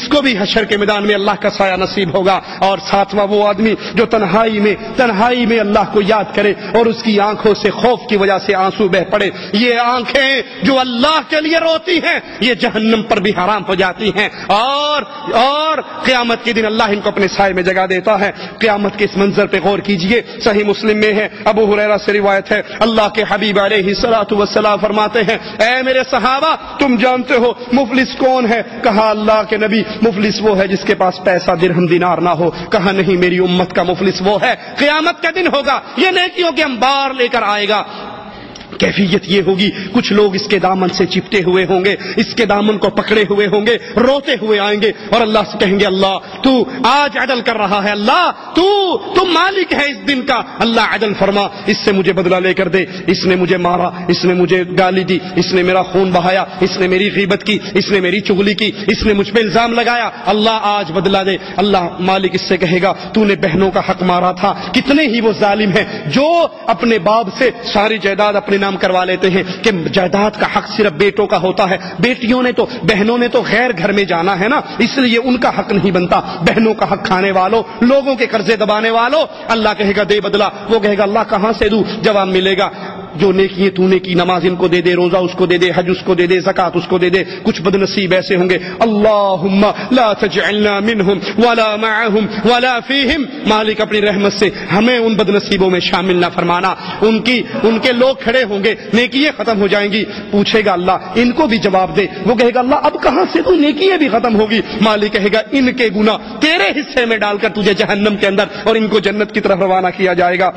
کو بھی حشر کے میدان میں اللہ کا سایہ نصیب ہوگا۔ اور 7واں وہ آدمی جو تنہائی میں اللہ کو یاد کرے اور اس کی آنکھوں سے خوف کی وجہ سے آنسو بہ پڑے۔ یہ آنکھیں جو اللہ کے لیے روتی ہیں یہ جہنم پر بھی حرام ہو جاتی ہیں۔ اور قیامت کے دن اللہ ان کو اپنے سائے میں جگہ دیتا ہے۔ قیامت کے اس منظر پہ غور کیجئے، صحیح مسلم میں ہے، ابو ہریرہ سے روایت ہے، اللہ کے حبیب علیہ الصلوۃ والسلام فرماتے ہیں اے میرے صحابہ تم جانتے ہو مفلس کون ہے؟ کہا اللہ کے نبی مفلس وہ ہے جس کے پاس پیسہ درہم دینار نہ ہو۔ کہا نہیں، میری امت کا مفلس وہ ہے قیامت کا دن ہوگا یہ نیکیوں کے انبار لے کر آئے گا۔ کیفیت یہ ہوگی کچھ لوگ اس کے دامن سے چپٹے ہوئے ہوں گے، اس کے دامن کو پکڑے ہوئے ہوں گے، روتے ہوئے آئیں گے اور اللہ سے کہیں گے اللہ تو آج عدل کر رہا ہے، اللہ تو مالک ہے اس دن کا، اللہ عدل فرما، اس سے مجھے بدلہ لے کر دے، اس نے مجھے مارا، اس نے مجھے گالی دی، اس نے میرا خون بہایا، اس نے میری غیبت کی، اس نے میری چغلی کی، اس نے مجھ پہ الزام لگایا، اللہ آج بدلہ دے۔ اللہ مالک اس سے کہے گا تو نے بہنوں کا حق مارا تھا، کتنے ہی وہ ظالم ہیں جو اپنے باپ سے ساری جائیداد اپنے نام کروا لیتے ہیں کہ جائیداد کا حق صرف بیٹوں کا ہوتا ہے، بہنوں نے تو غیر گھر میں جانا ہے نا، اس لیے ان کا حق نہیں بنتا۔ بہنوں کا حق کھانے والوں، لوگوں کے قرضے دبانے والوں، اللہ کہے گا دے بدلہ، وہ کہے گا اللہ کہاں سے دوں؟ جواب ملے گا جو نیکی تو نے کی، نماز ان کو دے دے، روزہ اس کو دے دے، حج اس کو دے دے، زکات اس کو دے دے۔ کچھ بدنصیب ایسے ہوں گے اللہم لا تجعلنا منہم ولا معہم ولا فیہم، مالک اپنی رحمت سے ہمیں ان بدنصیبوں میں شامل نہ فرمانا۔ ان کے لوگ کھڑے ہوں گے، نیکیاں ختم ہو جائیں گی، پوچھے گا اللہ ان کو بھی جواب دے، وہ کہے گا اللہ اب کہاں سے تو نیکیاں بھی ختم ہوگی؟ مالک کہے گا ان کے گناہ تیرے حصے میں ڈال کر تجھے جہنم کے اندر اور ان کو جنت کی طرف روانہ کیا جائے گا۔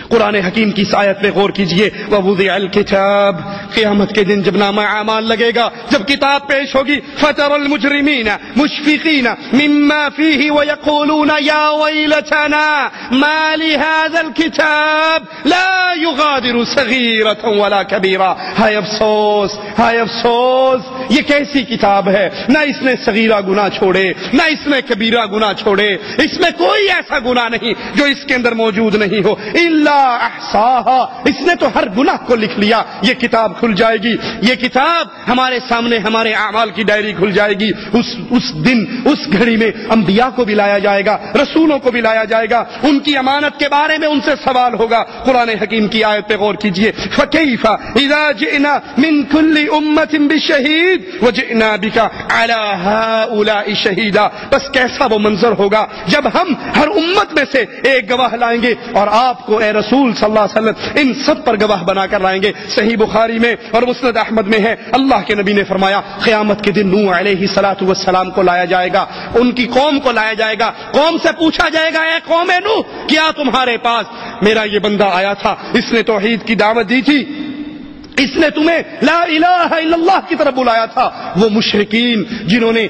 قرآن حکیم کی اس آیت پہ غور کیجئے، وَوُضِعَ الْكِتَابُ، قیامت کے دن جب نامہ اعمال لگے گا، جب کتاب پیش ہوگی، فَتَرَى الْمُجْرِمِينَ مُشْفِقِينَ مِمَّا فِيهِ وَيَقُولُونَ يَا وَيْلَتَنَا مَا لِهَذَا الْكِتَابِ لَا يُغَادِرُ صَغِيرَةً وَلَا كَبِيرَةً، ہائے افسوس، ہائے افسوس، یہ کیسی کتاب ہے، نہ اس نے صغیرہ گناہ چھوڑے نہ اس نے کبیرہ گناہ چھوڑے، اس میں کوئی ایسا گناہ نہیں جو اس کے اندر موجود نہیں ہو، الا احصاہا، اس نے تو ہر گناہ کو لکھ لیا۔ یہ کتاب کھل جائے گی، یہ کتاب ہمارے سامنے ہمارے اعمال کی ڈائری کھل جائے گی۔ اس دن اس گھڑی میں انبیاء کو بھی لایا جائے گا، رسولوں کو بھی لایا جائے گا، ان کی امانت کے بارے میں ان سے سوال ہوگا۔ قرآن حکیم کی آیت پہ غور کیجئے، فَكَيْفَ إِذَا جِئْنَا مِن كُلِّ أُمَّةٍ بِشَهِيدٍ، وجئنا بك على هؤلاء شهيدا. بس کیسا وہ منظر ہوگا جب ہم ہر امت میں سے ایک گواہ لائیں گے اور آپ کو اے رسول صلی اللہ علیہ وسلم ان سب پر گواہ بنا کر لائیں گے. صحیح بخاری میں اور مسند احمد میں ہے, اللہ کے نبی نے فرمایا قیامت کے دن نوح علیہ الصلوۃ والسلام کو لایا جائے گا, ان کی قوم کو لایا جائے گا. قوم سے پوچھا جائے گا اے قوم نوح, کیا تمہارے پاس میرا یہ بندہ آیا تھا, اس نے توحید کی دعوت دی تھی, اس نے تمہیں لا الہ الا اللہ کی طرف بلایا تھا؟ وہ مشرکین جنہوں نے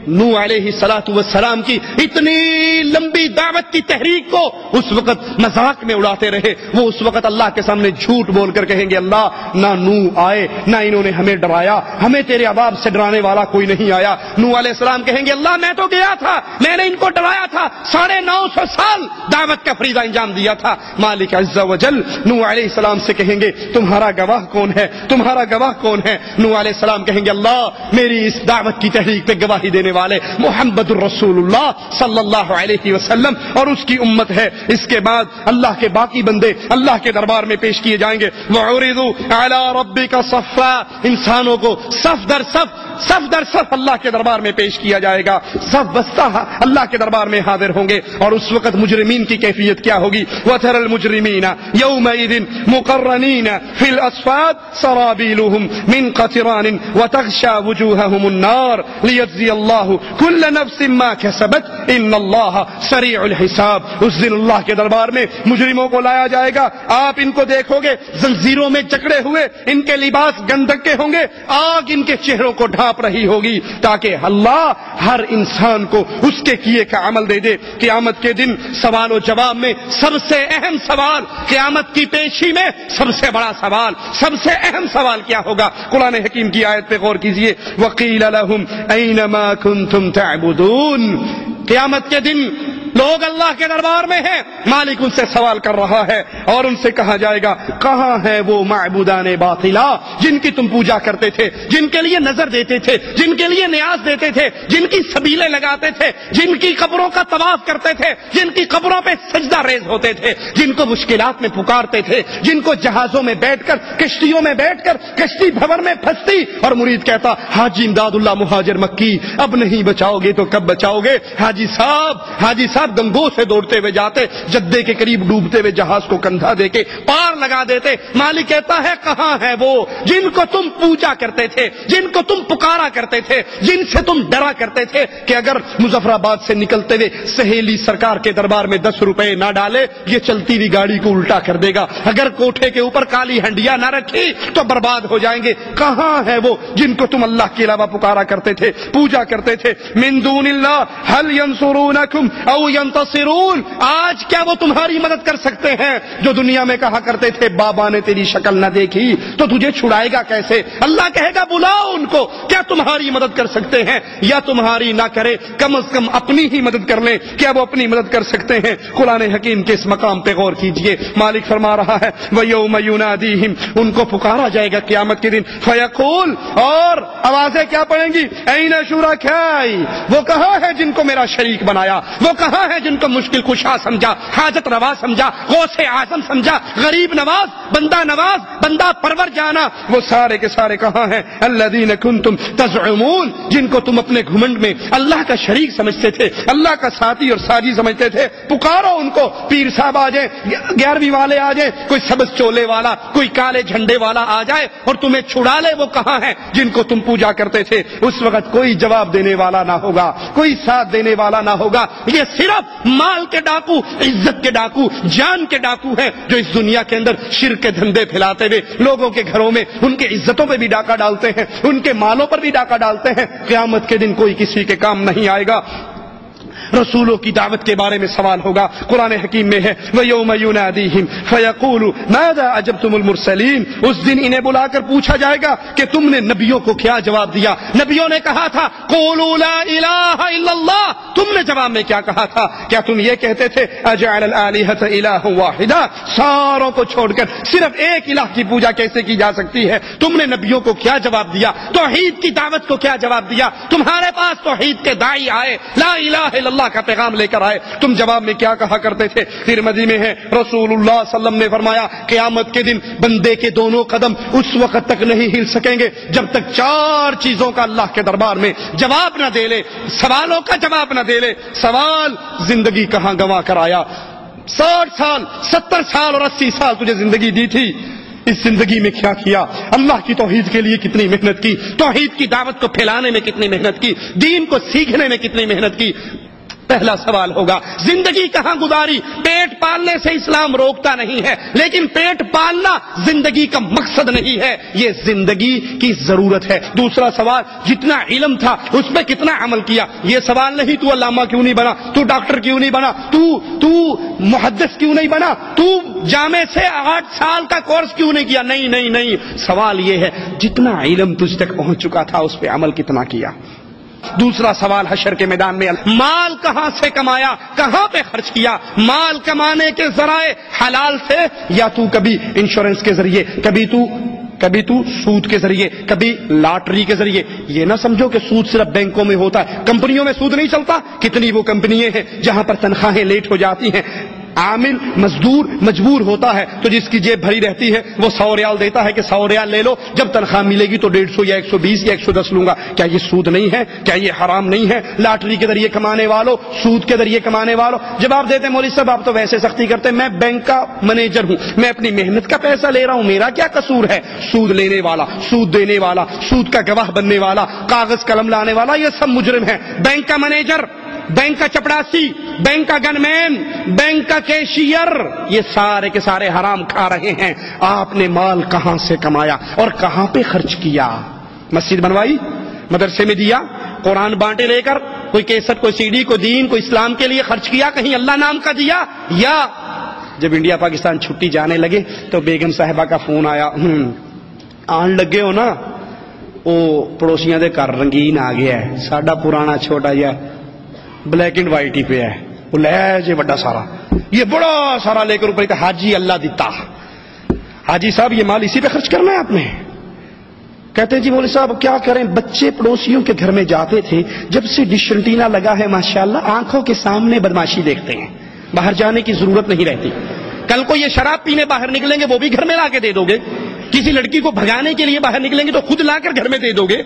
نوح علیہ الصلوۃ والسلام کی اتنی لمبی دعوت کی تحریک کو اس وقت مذاق میں اڑاتے رہے, وہ اس وقت اللہ کے سامنے جھوٹ بول کر کہیں گے اللہ نہ نوح آئے نہ انہوں نے ہمیں ڈرایا, ہمیں تیرے عذاب سے ڈرانے والا کوئی نہیں آیا. نوح علیہ السلام کہیں گے اللہ میں تو گیا تھا, میں نے ان کو ڈرایا تھا, 950 سال دعوت کا فریضہ انجام دیا تھا. مالک عز و جل نوح علیہ السلام سے کہیں گے تمہارا گواہ کون ہے, تمہارا گواہ کون ہے؟ نوح علیہ السلام کہیں گے اللہ میری اس دعوت کی تحریک پہ گواہی دینے والے محمد الرسول اللہ صلی اللہ علیہ وسلم اور اس کی امت ہے. اس کے بعد اللہ کے باقی بندے اللہ کے دربار میں پیش کیے جائیں گے. وَعُرِضُوا عَلَىٰ رَبِّكَ صَفًّا, انسانوں کو صف در صف اللہ کے دربار میں پیش کیا جائے گا, صف بستہ اللہ کے دربار میں حاضر ہوں گے. اور اس وقت مجرمین کی کیفیت کیا ہوگی؟ وَتَرَى الْمُجْرِمِينَ يَوْمَئِذٍ مُقَرَّنِينَ فِي الْأَصْفَادِ سَرَابِيلُهُم مِّن قَطِرَانٍ وَتَغْشَىٰ وُجُوهَهُمُ النَّارُ لِيَجْزِيَ اللَّهُ كُلَّ نَفْسٍ مَّا كَسَبَتْ إِنَّ اللَّهَ سَرِيعُ الْحِسَابِ. اس دن اللہ کے دربار میں مجرموں کو لایا جائے گا, آپ ان کو دیکھو گے زنجیروں میں جکڑے ہوئے, ان کے لباس گندک کے ہوں گے, آگ ان کے چہروں کو ڈھانپ رہی ہوگی تاکہ اللہ ہر انسان کو اس کے کیے کا عمل دے دے. قیامت کے دن سوال و جواب میں سب سے اہم سوال, قیامت کی پیشی میں سب سے بڑا سوال, سب سے اہم سوال کیا ہوگا؟ قرآن حکیم کی آیت پہ غور کیجئے. وَقِيلَ لَهُمْ أَيْنَ مَا كُنْتُمْ تَعْبُدُونَ. قیامت کے دن لوگ اللہ کے دربار میں ہیں, مالک ان سے سوال کر رہا ہے اور ان سے کہا جائے گا کہاں ہے وہ معبودان باطلا جن کی تم پوجا کرتے تھے, جن کے لیے نظر دیتے تھے, جن کے لیے نیاز دیتے تھے, جن کی سبیلیں لگاتے تھے, جن کی قبروں کا طواف کرتے تھے, جن کی قبروں پہ سجدہ ریز ہوتے تھے, جن کو مشکلات میں پکارتے تھے, جن کو جہازوں میں بیٹھ کر کشتیوں میں بیٹھ کر کشتی بھور میں پھنستی اور مرید کہتا حاجی امداد اللہ مہاجر مکی اب نہیں بچاؤ گے تو کب بچاؤ گے؟ حاجی صاحب گنگوں سے دوڑتے ہوئے جاتے, جدے کے قریب ڈوبتے ہوئے جہاز کو کندھا دے کے پار لگا دیتے. مالک کہتا ہے کہاں ہے وہ جن کو تم پوجا کرتے تھے, جن کو تم پکارا کرتے تھے, جن سے تم ڈرا کرتے تھے کہ اگر مظفر آباد سے نکلتے ہوئے سہیلی سرکار کے دربار میں 10 روپے نہ ڈالے یہ چلتی ہوئی گاڑی کو الٹا کر دے گا, اگر کوٹھے کے اوپر کالی ہنڈیا نہ رکھی تو برباد ہو جائیں گے. کہاں ہے وہ جن کو تم اللہ کے علاوہ پکارا کرتے تھے, پوجا کرتے تھے؟ من دون اللہ هل ينصرونكم او ينتصرون. آج کیا وہ تمہاری مدد کر سکتے ہیں جو دنیا میں کہا کرتے تھے بابا نے تیری شکل نہ دیکھی تو تجھے چھڑائے گا کیسے؟ اللہ کہے گا بلاؤ ان کو, کیا تمہاری مدد کر سکتے ہیں؟ یا تمہاری نہ کرے کم از کم اپنی ہی مدد کر لیں, کیا وہ اپنی مدد کر سکتے ہیں؟ قرآن حکیم کے اس مقام پہ غور کیجئے. مالک فرما رہا ہے وَيَوْمَ يُنَادِيهِمْ, ان کو پکارا جائے گا قیامت کے دن, فَيَقُولُ, اور آوازیں کیا پڑیں گی؟ أَيْنَ شُرَكَائِي, وہ کہاں ہے جن کو میرا شریک بنایا, وہ کہاں ہے جن کو مشکل کشا سمجھا, حاجت روا سمجھا, غوث اعظم سمجھا, غریب نواز, بندہ پرور جانا, وہ سارے کے سارے کہاں ہیں؟ الذین کنتم تزعمون, جن کو تم اپنے گھمنڈ میں اللہ کا شریک سمجھتے تھے, اللہ کا ساتھی اور ساجی سمجھتے تھے. پکارو ان کو, پیر صاحب آ جائیں, 11ویں والے آ جائیں, کوئی سبز چولے والا, کوئی کالے جھنڈے والا آ جائے اور تمہیں چھڑا لے. وہ کہاں ہیں جن کو تم پوجا کرتے تھے؟ اس وقت کوئی جواب دینے والا نہ ہوگا, کوئی ساتھ دینے والا نہ ہوگا. یہ صرف مال کے ڈاکو, عزت کے ڈاکو, جان کے ڈاکو ہیں جو اس دنیا کے اندر شرک کے دھندے پھیلاتے ہوئے لوگوں کے گھروں میں ان کے عزتوں پہ بھی ڈاکہ ڈالتے ہیں, ان کے مالوں پر بھی ڈاکہ ڈالتے ہیں. قیامت کے دن کوئی کسی کے کام نہیں آئے گا. رسولوں کی دعوت کے بارے میں سوال ہوگا. قرآن حکیم میں ہے وَيَوْمَ يُنَادِيهِمْ فَيَقُولُ مَاذَا أَجَبْتُمُ الْمُرْسَلِينَ, اس دن انہیں بلا کر پوچھا جائے گا کہ تم نے نبیوں کو کیا جواب دیا. نبیوں نے کہا تھا قولوا لا الہ الا اللہ، تم نے جواب میں کیا کہا تھا؟ کیا تم یہ کہتے تھے اجعل الآلہۃ الہ واحدہ، ساروں کو چھوڑ کر صرف ایک الہ کی پوجا کیسے کی جا سکتی ہے؟ تم نے نبیوں کو کیا جواب دیا؟ توحید کی دعوت کو کیا جواب دیا؟ تمہارے پاس توحید کے داعی آئے، لا الہ الا اللہ کا پیغام لے کر آئے، تم جواب میں کیا کہا کرتے تھے؟ ترمذی میں ہے رسول اللہ صلی اللہ علیہ وسلم نے فرمایا قیامت کے دن بندے کے دونوں قدم اس وقت تک نہیں ہل سکیں گے جب تک چار چیزوں کا اللہ کے دربار میں جواب نہ دے لے، سوالوں کا جواب نہ دے لے۔ سوال، زندگی کہاں گنوا کر آیا؟ 60 سال 70 سال اور 80 سال تجھے زندگی دی تھی، اس زندگی میں کیا کیا؟ اللہ کی توحید کے لیے کتنی محنت کی، توحید کی دعوت کو پھیلانے میں کتنی محنت کی، دین کو سیکھنے میں کتنی محنت کی؟ پہلا سوال ہوگا زندگی کہاں گزاری؟ پیٹ پالنے سے اسلام روکتا نہیں ہے، لیکن پیٹ پالنا زندگی کا مقصد نہیں ہے، یہ زندگی کی ضرورت ہے۔ دوسرا سوال، جتنا علم تھا اس میں کتنا عمل کیا؟ یہ سوال نہیں تو علامہ کیوں نہیں بنا، تو ڈاکٹر کیوں نہیں بنا، تو محدث کیوں نہیں بنا، تو جامع سے 8 سال کا کورس کیوں نہیں کیا؟ نہیں نہیں نہیں، سوال یہ ہے جتنا علم تجھ تک پہنچ چکا تھا اس پہ عمل کتنا کیا؟ دوسرا سوال حشر کے میدان میں، مال کہاں سے کمایا، کہاں پہ خرچ کیا؟ مال کمانے کے ذرائع حلال سے، یا تو کبھی انشورنس کے ذریعے، کبھی تو سود کے ذریعے، کبھی لاٹری کے ذریعے۔ یہ نہ سمجھو کہ سود صرف بینکوں میں ہوتا ہے، کمپنیوں میں سود نہیں چلتا۔ کتنی وہ کمپنیاں ہیں جہاں پر تنخواہیں لیٹ ہو جاتی ہیں، عامل مزدور مجبور ہوتا ہے تو جس کی جیب بھری رہتی ہے وہ 100 ریال دیتا ہے کہ 100 ریال لے لو، جب تنخواہ ملے گی تو 150 یا 120 یا 110 لوں گا۔ کیا یہ سود نہیں ہے؟ کیا یہ حرام نہیں ہے؟ لاٹری کے ذریعے کمانے والوں، سود کے ذریعے کمانے والوں جواب دیتے ہیں مولوی صاحب آپ تو ویسے سختی کرتے ہیں، میں بینک کا مینیجر ہوں، میں اپنی محنت کا پیسہ لے رہا ہوں، میرا کیا قصور ہے؟ سود لینے والا، سود دینے والا، سود کا گواہ بننے والا، کاغذ قلم لانے والا، یہ سب مجرم ہیں۔ بینک کا مینیجر، بینک کا چپڑاسی، بینک کا گن مین، بینک کا کیشیئر، یہ سارے کے سارے حرام کھا رہے ہیں۔ آپ نے مال کہاں سے کمایا اور کہاں پہ خرچ کیا؟ مسجد بنوائی، مدرسے میں دیا، قرآن بانٹے لے کر، کوئی کیسٹ، کوئی CD، کوئی دین، کوئی اسلام کے لیے خرچ کیا، کہیں اللہ نام کا دیا؟ یا جب انڈیا پاکستان چھٹی جانے لگے تو بیگم صاحبہ کا فون آیا، آن لگے ہو نا، وہ پڑوسیاں دے گھر رنگین آ گیا ہے، ساڈا پرانا چھوٹا جا بلیک اینڈ وائٹ ہی پہ ہے، وہ لے جے بڑا سارا، یہ بڑا سارا لے کر اوپر کہ حاجی اللہ دیتا، حاجی صاحب یہ مال اسی پہ خرچ کرنا ہے آپ نے؟ کہتے ہیں جی مولوی صاحب کیا کریں، بچے پڑوسیوں کے گھر میں جاتے تھے، جب سے ڈش انٹینا لگا ہے ماشاءاللہ آنکھوں کے سامنے بدماشی دیکھتے ہیں، باہر جانے کی ضرورت نہیں رہتی۔ کل کو یہ شراب پینے باہر نکلیں گے وہ بھی گھر میں لا کے دے دو گے، کسی لڑکی کو بھگانے کے لیے باہر نکلیں گے تو خود لا کر گھر میں دے دو گے۔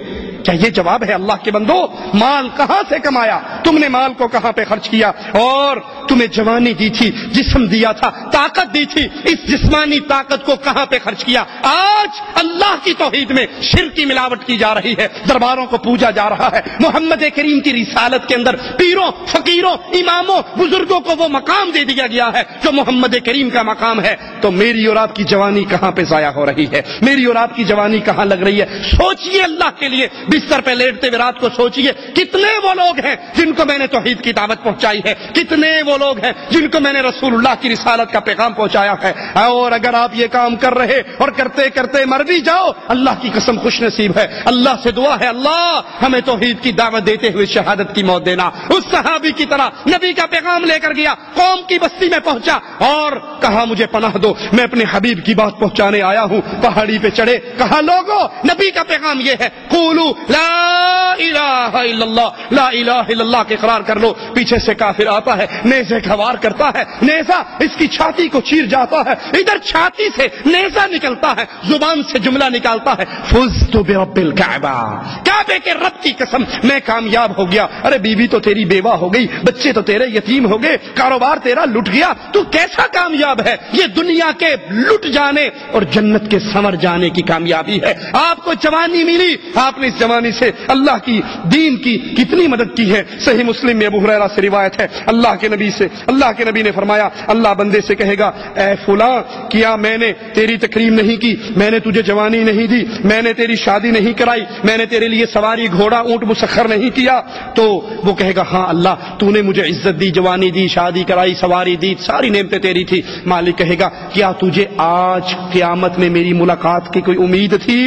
کیا یہ جواب ہے اللہ کے بندو؟ مال کہاں سے کمایا؟ تم نے مال کو کہاں پہ خرچ کیا؟ اور تمہیں جوانی دی تھی، جسم دیا تھا، طاقت دی تھی، اس جسمانی طاقت کو کہاں پہ خرچ کیا؟ آج اللہ کی توحید میں شرک کی ملاوٹ کی جا رہی ہے، درباروں کو پوجا جا رہا ہے۔ محمد کریم کی رسالت کے اندر پیروں، فقیروں، اماموں، بزرگوں کو وہ مقام دے دیا گیا ہے جو محمد کریم کا مقام ہے۔ تو میری اور آپ کی جوانی کہاں پہ ضائع ہو رہی ہے؟ میری اور آپ کی جوانی کہاں لگ رہی ہے؟ سوچئے اللہ کے لیے، بستر پہ لیٹتے ہوئے رات کو سوچئے کتنے وہ لوگ ہیں جن کو میں نے توحید کی دعوت پہنچائی ہے، کتنے وہ لوگ ہیں جن کو میں نے رسول اللہ کی رسالت کا پیغام پہنچایا ہے۔ اور اگر آپ یہ کام کر رہے اور کرتے کرتے مر بھی جاؤ، اللہ کی قسم خوش نصیب ہے، اللہ سے دعا ہے اللہ ہمیں توحید کی دعوت دیتے ہوئے شہادت کی موت دینا۔ اس صحابی کی طرح نبی کا پیغام لے کر گیا، قوم کی بستی میں پہنچا اور کہا مجھے پناہ دو، میں اپنے حبیب کی بات پہنچانے آیا ہوں۔ پہاڑی پہ چڑھے، کہا لوگوں نبی کا پیغام یہ ہے، قولوا لا الہ الا اللہ، لا الہ الا اللہ کے اقرار کر لو۔ پیچھے سے کافر آتا ہے، نیزے کا وار کرتا ہے، نیزہ اس کی چھاتی کو چیر جاتا ہے، ادھر چھاتی سے نیزہ نکلتا ہے، زبان سے جملہ نکالتا ہے، فزت برب الکعبہ، کعبے کے رب کی قسم میں کامیاب ہو گیا۔ ارے بیوی تو تیری بیوہ ہو گئی، بچے تو تیرے یتیم ہو گئے، کاروبار تیرا لٹ گیا، تو کیسا کامیاب ہے؟ یہ دنیا کے لٹ جانے اور جنت کے سنور جانے کی کامیابی ہے۔ آپ کو جوانی ملی، آپ نے اس جوانی سے اللہ کی دین کی کتنی مدد کی ہے۔ صحیح مسلم میں ابو ہریرہ سے روایت ہے، اللہ کے نبی نے فرمایا، اللہ بندے سے کہے گا اے فلاں، کیا میں نے تیری تکریم نہیں کی؟ میں نے تجھے جوانی نہیں دی، میں نے تیری شادی نہیں کرائی، میں نے تیرے لیے سواری گھوڑا اونٹ مسخر نہیں کیا؟ تو وہ کہے گا ہاں اللہ تو نے مجھے عزت دی، جوانی دی، شادی کرائی، سواری دی، ساری نعمتیں تیری تھی۔ مالک کہے گا کیا تجھے آج قیامت میں میری ملاقات کی کوئی امید تھی؟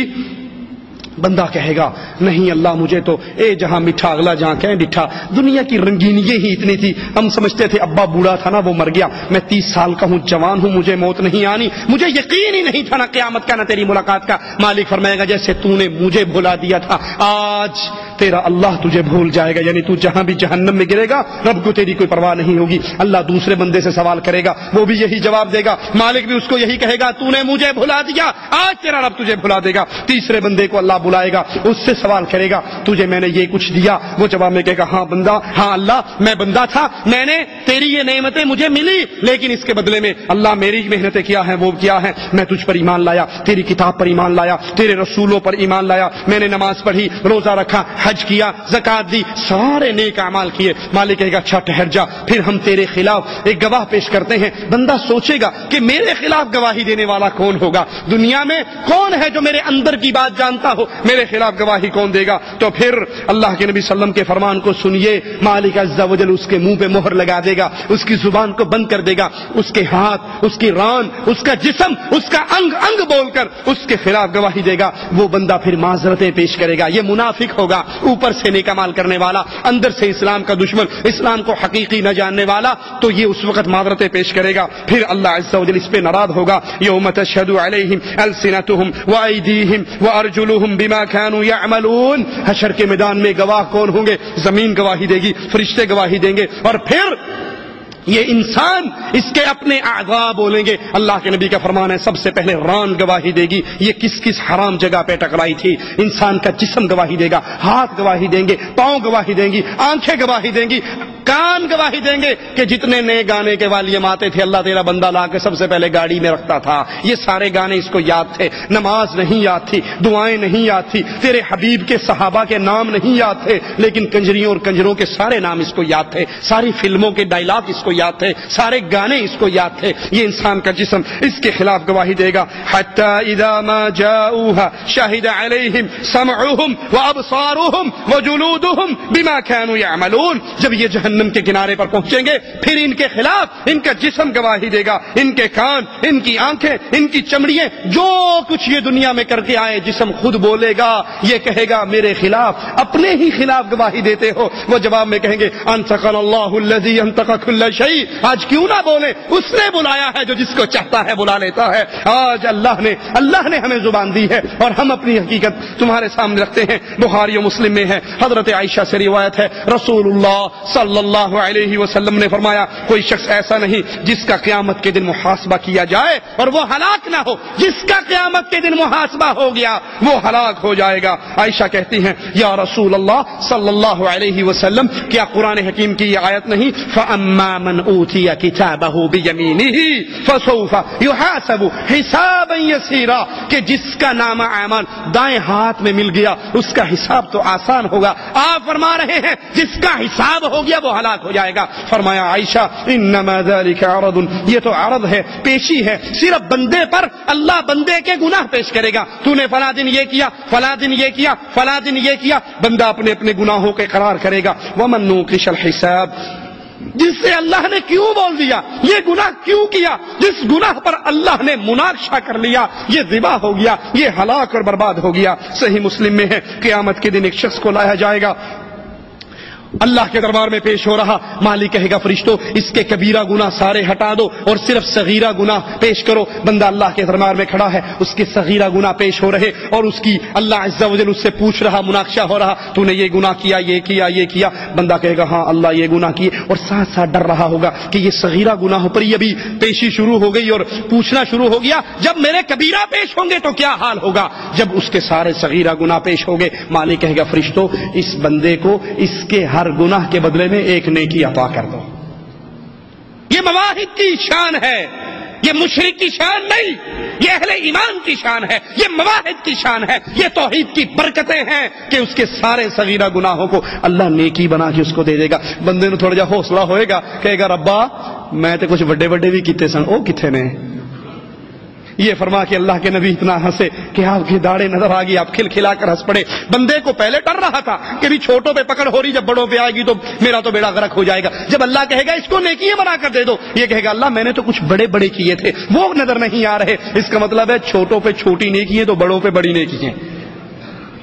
بندہ کہے گا نہیں اللہ مجھے تو اے جہاں میٹھا اگلا جہاں کہیں ڈٹھا، دنیا کی رنگینی ہی اتنی تھی، ہم سمجھتے تھے ابا بوڑھا تھا نا وہ مر گیا، میں 30 سال کا ہوں جوان ہوں مجھے موت نہیں آنی، مجھے یقین ہی نہیں تھا نہ قیامت کا نہ تیری ملاقات کا۔ مالک فرمائے گا جیسے تو نے مجھے بھلا دیا تھا آج تیرا اللہ تجھے بھول جائے گا، یعنی تو جہاں بھی جہنم میں گرے گا رب کو تیری کوئی پرواہ نہیں ہوگی۔ اللہ دوسرے بندے سے سوال کرے گا وہ بھی یہی جواب دے گا، مالک بھی اس کو یہی کہے گا تو نے مجھے بھلا دیا آج تیرا رب تجھے بھلا دے گا۔ تیسرے بندے کو اللہ بلائے گا، اس سے سوال کرے گا تجھے میں نے یہ کچھ دیا، وہ جواب میں کہے گا ہاں بندہ، ہاں اللہ میں بندہ تھا، میں نے تیری یہ نعمتیں مجھے ملی لیکن اس کے بدلے میں اللہ میری محنتیں کیا ہیں وہ کیا ہیں، میں تجھ پر ایمان لایا، تیری کتاب پر ایمان لایا، تیرے رسولوں پر ایمان لایا، میں نے نماز پڑھی، روزہ رکھا، حج کیا، زکات دی، سارے نیک اعمال کیے۔ مالک کہے گا اچھا ٹھہر جا، پھر ہم تیرے خلاف ایک گواہ پیش کرتے ہیں۔ بندہ سوچے گا کہ میرے خلاف گواہی دینے والا کون ہوگا، دنیا میں کون ہے جو میرے اندر کی بات جانتا ہو، میرے خلاف گواہی کون دے گا؟ تو پھر اللہ کے نبی صلی اللہ علیہ وسلم کے فرمان کو سنیے، مالک عز و جل اس کے منہ پہ مہر لگا دے گا، اس کی زبان کو بند کر دے گا، اس کے ہاتھ، اس کی ران، اس کا جسم، اس کا انگ انگ بول کر اس کے خلاف گواہی دے گا۔ وہ بندہ پھر معذرتیں پیش کرے گا، یہ منافق ہوگا، اوپر سے نیک عمل کرنے والا، اندر سے اسلام کا دشمن، اسلام کو حقیقی نہ جاننے والا، تو یہ اس وقت معذرتیں پیش کرے گا۔ پھر اللہ عز و جل اس پہ ناراض ہوگا، یوم تشہد علیہم السنتہم وایدیہم وارجلہم بما کانوا یعملون۔ حشر کے میدان میں گواہ کون ہوں گے؟ زمین گواہی دے گی، فرشتے گواہی دیں گے، اور پھر یہ انسان اس کے اپنے اعضاء بولیں گے۔ اللہ کے نبی کا فرمان ہے سب سے پہلے ران گواہی دے گی، یہ کس کس حرام جگہ پہ ٹکرائی تھی۔ انسان کا جسم گواہی دے گا، ہاتھ گواہی دیں گے، پاؤں گواہی دیں گی، آنکھیں گواہی دیں گی، کان گواہی دیں گے کہ جتنے نئے گانے کے والیم آتے تھے اللہ تیرا بندہ لا کے سب سے پہلے گاڑی میں رکھتا تھا، یہ سارے گانے اس کو یاد تھے، نماز نہیں یاد تھی، دعائیں نہیں یاد تھی، تیرے حبیب کے صحابہ کے نام نہیں یاد تھے، لیکن کنجریوں اور کنجروں کے سارے نام اس کو یاد تھے، ساری فلموں کے ڈائلاگ اس کو یاد تھے، سارے گانے اس کو یاد تھے۔ یہ انسان کا جسم اس کے خلاف گواہی دے گا۔ حتی اذا ما جاؤوها شہد علیہم سمعهم وابصارهم وجلودهم بما كانوا يعملون۔ جب یہ جہنم کے کنارے پر پہنچیں گے پھر ان کے خلاف ان کا جسم گواہی دے گا، ان کے کان، ان کی آنکھیں، ان کی چمڑیاں، جو کچھ یہ دنیا میں کر کے آئے جسم خود بولے گا، یہ کہے گا میرے خلاف، اپنے ہی خلاف گواہی دیتے ہو۔ وہ جواب میں کہیں گے انطقنا اللہ الذی انطق کل شیء، آج کیوں نہ بولے، اس نے بلایا ہے جو جس کو چاہتا ہے بلا لیتا ہے۔ آج اللہ نے ہمیں زبان دی ہے اور ہم اپنی حقیقت تمہارے سامنے رکھتے ہیں۔ بخاری و مسلم میں ہے، حضرت عائشہ سے روایت ہے، رسول اللہ صلی اللہ علیہ وسلم نے فرمایا کوئی شخص ایسا نہیں جس کا قیامت کے دن محاسبہ کیا جائے اور وہ ہلاک نہ ہو، جس کا قیامت کے دن محاسبہ ہو گیا وہ ہلاک ہو جائے گا۔ عائشہ کہتی ہیں یا رسول اللہ صلی اللہ علیہ وسلم، کیا قرآن حکیم کی یہ آیت نہیں فَأَمَّا مَنْ أُوتِيَ كِتَابَهُ بِيَمِينِهِ فَسَوْفَ يُحَاسَبُ حِسَابًا يَسِيرًا، کہ جس کا نامہ اعمال دائیں ہاتھ میں مل گیا اس کا حساب تو آسان ہوگا۔ آپ فرما رہے ہیں جس کا حساب ہو گیا وہ ہلاک ہو جائے گا۔ فرمایا عائشہ انما ذلك عرض، یہ تو عرض ہے، پیشی ہے، صرف بندے پر اللہ بندے کے گناہ پیش کرے گا، تو نے فلاں دن یہ کیا، فلاں دن یہ کیا، فلاں دن یہ کیا، بندہ اپنے اپنے گناہوں کے اقرار کرے گا۔ ومن نوقش الحساب، جس سے اللہ نے کیوں بول دیا، یہ گناہ کیوں کیا، جس گناہ پر اللہ نے مناقشہ کر لیا یہ ذبح ہو گیا، یہ ہلاک اور برباد ہو گیا۔ صحیح مسلم میں ہے قیامت کے دن ایک شخص کو لایا جائے گا، اللہ کے دربار میں پیش ہو رہا، مالک کہے گا فرشتوں اس کے کبیرہ گناہ سارے ہٹا دو اور صرف صغیرہ گناہ پیش کرو۔ بندہ اللہ کے دربار میں کھڑا ہے، اس کے صغیرہ گناہ پیش ہو رہے اور اس کی اللہ عز و جل اس سے پوچھ رہا، مناقشہ ہو رہا، تو نے یہ گناہ کیا، یہ کیا، یہ کیا۔ بندہ کہے گا ہاں اللہ یہ گناہ کیے، اور ساتھ ساتھ ڈر رہا ہوگا کہ یہ صغیرہ گناہوں پر ہی ابھی پیشی شروع ہو گئی اور پوچھنا شروع ہو گیا، جب میرے کبیرہ پیش ہوں گے تو کیا حال ہوگا۔ جب اس کے سارے صغیرہ گناہ پیش ہو گئے، مالک کہے گا فرشتوں اس بندے کو اس کے ہر گناہ کے بدلے میں ایک نیکی عطا کر دو۔ یہ مواہب کی شان ہے، یہ مشرک کی شان نہیں، یہ اہل ایمان کی شان ہے، یہ مواہب کی شان ہے، یہ توحید کی برکتیں ہیں کہ اس کے سارے صغیرہ گناہوں کو اللہ نیکی بنا کے اس کو دے دے گا۔ بندے نے تھوڑا جا حوصلہ ہوئے گا، کہے گا ربا میں تے کچھ بڑے بڑے بھی کیتے سن، او کتنے نے۔ یہ فرما کے اللہ کے نبی اتنا ہنسے کہ آپ کی داڑھیں نظر آ گئی، آپ کھل کھلا کر ہنس پڑے۔ بندے کو پہلے ڈر رہا تھا کہ بھی چھوٹوں پہ پکڑ ہو رہی، جب بڑوں پہ آئے گی تو میرا تو بیڑا غرق ہو جائے گا۔ جب اللہ کہے گا اس کو نیکیاں بنا کر دے دو، یہ کہے گا اللہ میں نے تو کچھ بڑے بڑے کیے تھے وہ نظر نہیں آ رہے۔ اس کا مطلب ہے چھوٹوں پہ چھوٹی نیکی ہے تو بڑوں پہ بڑی نیکی ہے۔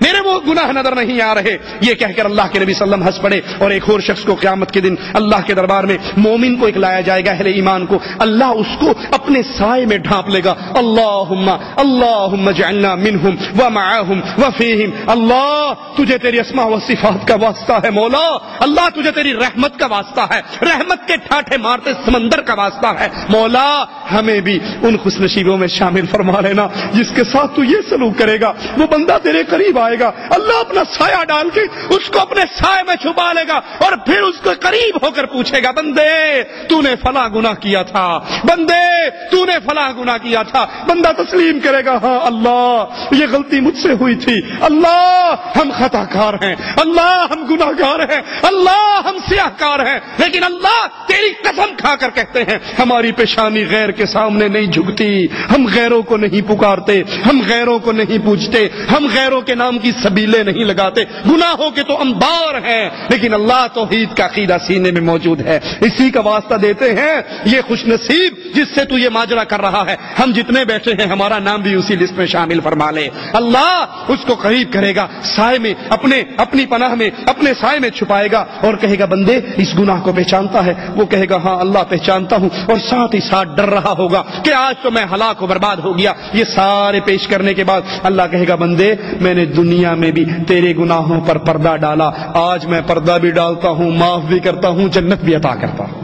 میرے وہ گناہ نظر نہیں آ رہے. یہ کہہ کر اللہ کے نبی صلی اللہ علیہ وسلم ہنس پڑے. اور ایک اور شخص کو قیامت کے دن اللہ کے دربار میں مومن کو ایک لایا جائے گا, اہل ایمان کو. اللہ اس کو اپنے سائے میں ڈھانپ لے گا. اللہم اجعلنا منہم ومعہم وفیہم. اللہ تجھے تیری اسماء و صفات کا واسطہ ہے مولا. اللہ تجھے تیری رحمت کا واسطہ ہے, رحمت کے ٹھاٹھے مارتے سمندر کا واسطہ ہے مولا. ہمیں بھی ان خوش نصیبوں میں شامل فرما لینا جس کے ساتھ تو یہ سلوک کرے گا. وہ بندہ تیرے قریب آئے گا, اللہ اپنا سایہ ڈال کے اس کو اپنے سائے میں چھپا لے گا اور پھر اس کو قریب ہو کر پوچھے گا, بندے تو نے فلاں گناہ کیا تھا, بندے تو نے فلاں گناہ کیا تھا. بندہ تسلیم کرے گا, ہاں اللہ یہ غلطی مجھ سے ہوئی تھی, اللہ ہم خطا کار ہیں, اللہ ہم گناہ گار ہیں, اللہ ہم سیاہ کار ہیں, لیکن اللہ تیری قسم کھا کر کہتے ہیں ہماری پیشانی غیر کے سامنے نہیں جھکتی, ہم غیروں کو نہیں پکارتے, ہم غیروں کو نہیں پوچھتے, ہم غیروں کے نام کی سبیلیں نہیں لگاتے. گناہوں کے تو انبار ہیں لیکن اللہ توحید کا عقیدہ سینے میں موجود ہے. اسی کا واسطہ دیتے ہیں یہ خوش نصیب جس سے تو یہ ماجرا کر رہا ہے. ہم جتنے بیٹھے ہیں ہمارا نام بھی اسی لسٹ میں شامل فرما لے. اللہ اس کو قریب کرے گا, سائے میں اپنی پناہ میں اپنے سائے میں چھپائے گا اور کہے گا بندے اس گناہ کو پہچانتا ہے؟ وہ کہے گا ہاں اللہ پہچانتا ہوں, اور ساتھ ہی ساتھ ڈر رہا ہوگا کہ آج تو میں ہلاک و برباد ہو گیا. یہ سارے پیش کرنے کے بعد اللہ کہے گا بندے میں نے دنیا میں بھی تیرے گناہوں پر پردہ ڈالا, آج میں پردہ بھی ڈالتا ہوں, معاف بھی کرتا ہوں, جنت بھی عطا کرتا ہوں.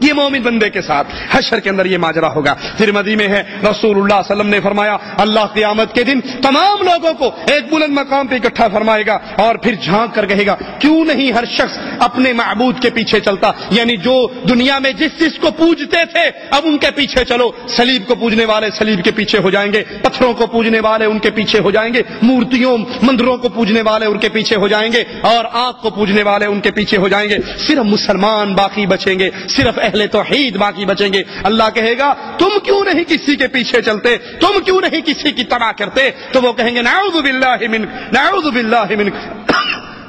یہ مومن بندے کے ساتھ حشر کے اندر یہ ماجرا ہوگا. ترمذی میں ہے رسول اللہ صلی اللہ علیہ وسلم نے فرمایا اللہ قیامت کے دن تمام لوگوں کو ایک بلند مقام پہ اکٹھا فرمائے گا اور پھر جھانک کر کہے گا کیوں نہیں ہر شخص اپنے معبود کے پیچھے چلتا, یعنی جو دنیا میں جس چیز کو پوجتے تھے اب ان کے پیچھے چلو. صلیب کو پوجنے والے صلیب کے پیچھے ہو جائیں گے, پتھروں کو پوجنے والے ان کے پیچھے ہو جائیں گے, مورتیوں مندروں کو پوجنے والے ان کے پیچھے ہو جائیں گے, اور آگ کو پوجنے والے ان کے پیچھے ہو جائیں گے. صرف مسلمان باقی بچیں گے, صرف اہل توحید باقی بچیں گے. اللہ کہے گا تم کیوں نہیں کسی کے پیچھے چلتے, تم کیوں نہیں کسی کی تباہ کرتے؟ تو وہ کہیں گے نعوذ باللہ منک, نعوذ باللہ منک,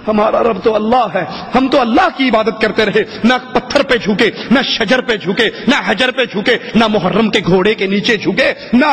ہمارا رب تو اللہ ہے, ہم تو اللہ کی عبادت کرتے رہے, نہ پتھر پہ جھکے, نہ شجر پہ جھکے, نہ حجر پہ جھکے, نہ محرم کے گھوڑے کے نیچے جھکے, نہ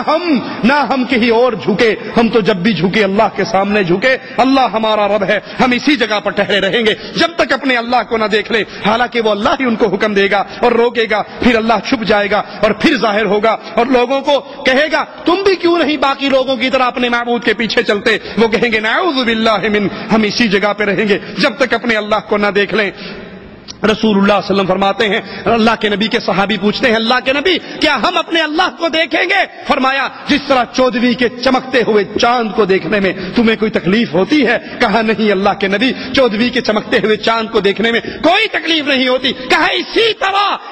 ہم کہیں اور جھکے. ہم تو جب بھی جھکے اللہ کے سامنے جھکے. اللہ ہمارا رب ہے, ہم اسی جگہ پر ٹھہرے رہیں گے جب تک اپنے اللہ کو نہ دیکھ لے. حالانکہ وہ اللہ ہی ان کو حکم دے گا اور روکے گا, پھر اللہ چھپ جائے گا اور پھر ظاہر ہوگا اور لوگوں کو کہے گا تم بھی کیوں نہیں باقی لوگوں کی طرح اپنے معبود کے پیچھے چلتے؟ وہ کہیں گے نعوذ باللہ من, ہم اسی جگہ پہ رہیں گے جب تک اپنے اللہ کو نہ دیکھ لیں. رسول اللہ صلی اللہ علیہ وسلم فرماتے ہیں, اللہ کے نبی کے صحابی پوچھتے ہیں اللہ کے نبی کیا ہم اپنے اللہ کو دیکھیں گے؟ فرمایا جس طرح 14ویں کے چمکتے ہوئے چاند کو دیکھنے میں تمہیں کوئی تکلیف ہوتی ہے؟ کہا نہیں اللہ کے نبی, 14ویں کے چمکتے ہوئے چاند کو دیکھنے میں کوئی تکلیف نہیں ہوتی. کہا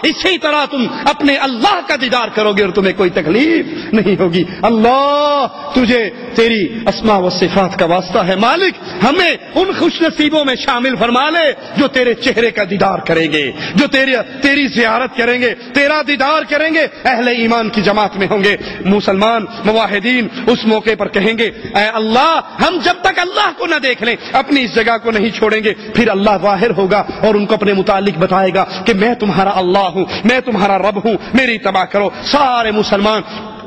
اسی طرح تم اپنے اللہ کا دیدار کرو گے اور تمہیں کوئی تکلیف نہیں ہوگی. اللہ تجھے تیری اسماء و صفات کا واسطہ ہے مالک, ہمیں ان خوش نصیبوں میں شامل فرما لے جو تیرے چہرے کا دیدار کریں گے, جو تیری زیارت کریں گے, تیرا دیدار کریں گے, اہل ایمان کی جماعت میں ہوں گے. مسلمان موحدین اس موقع پر کہیں گے اے اللہ ہم جب تک اللہ کو نہ دیکھ لیں اپنی اس جگہ کو نہیں چھوڑیں گے. پھر اللہ ظاہر ہوگا اور ان کو اپنے متعلق بتائے گا کہ میں تمہارا اللہ ہوں, میں تمہارا رب ہوں, میری اتباع کرو. سارے مسلمان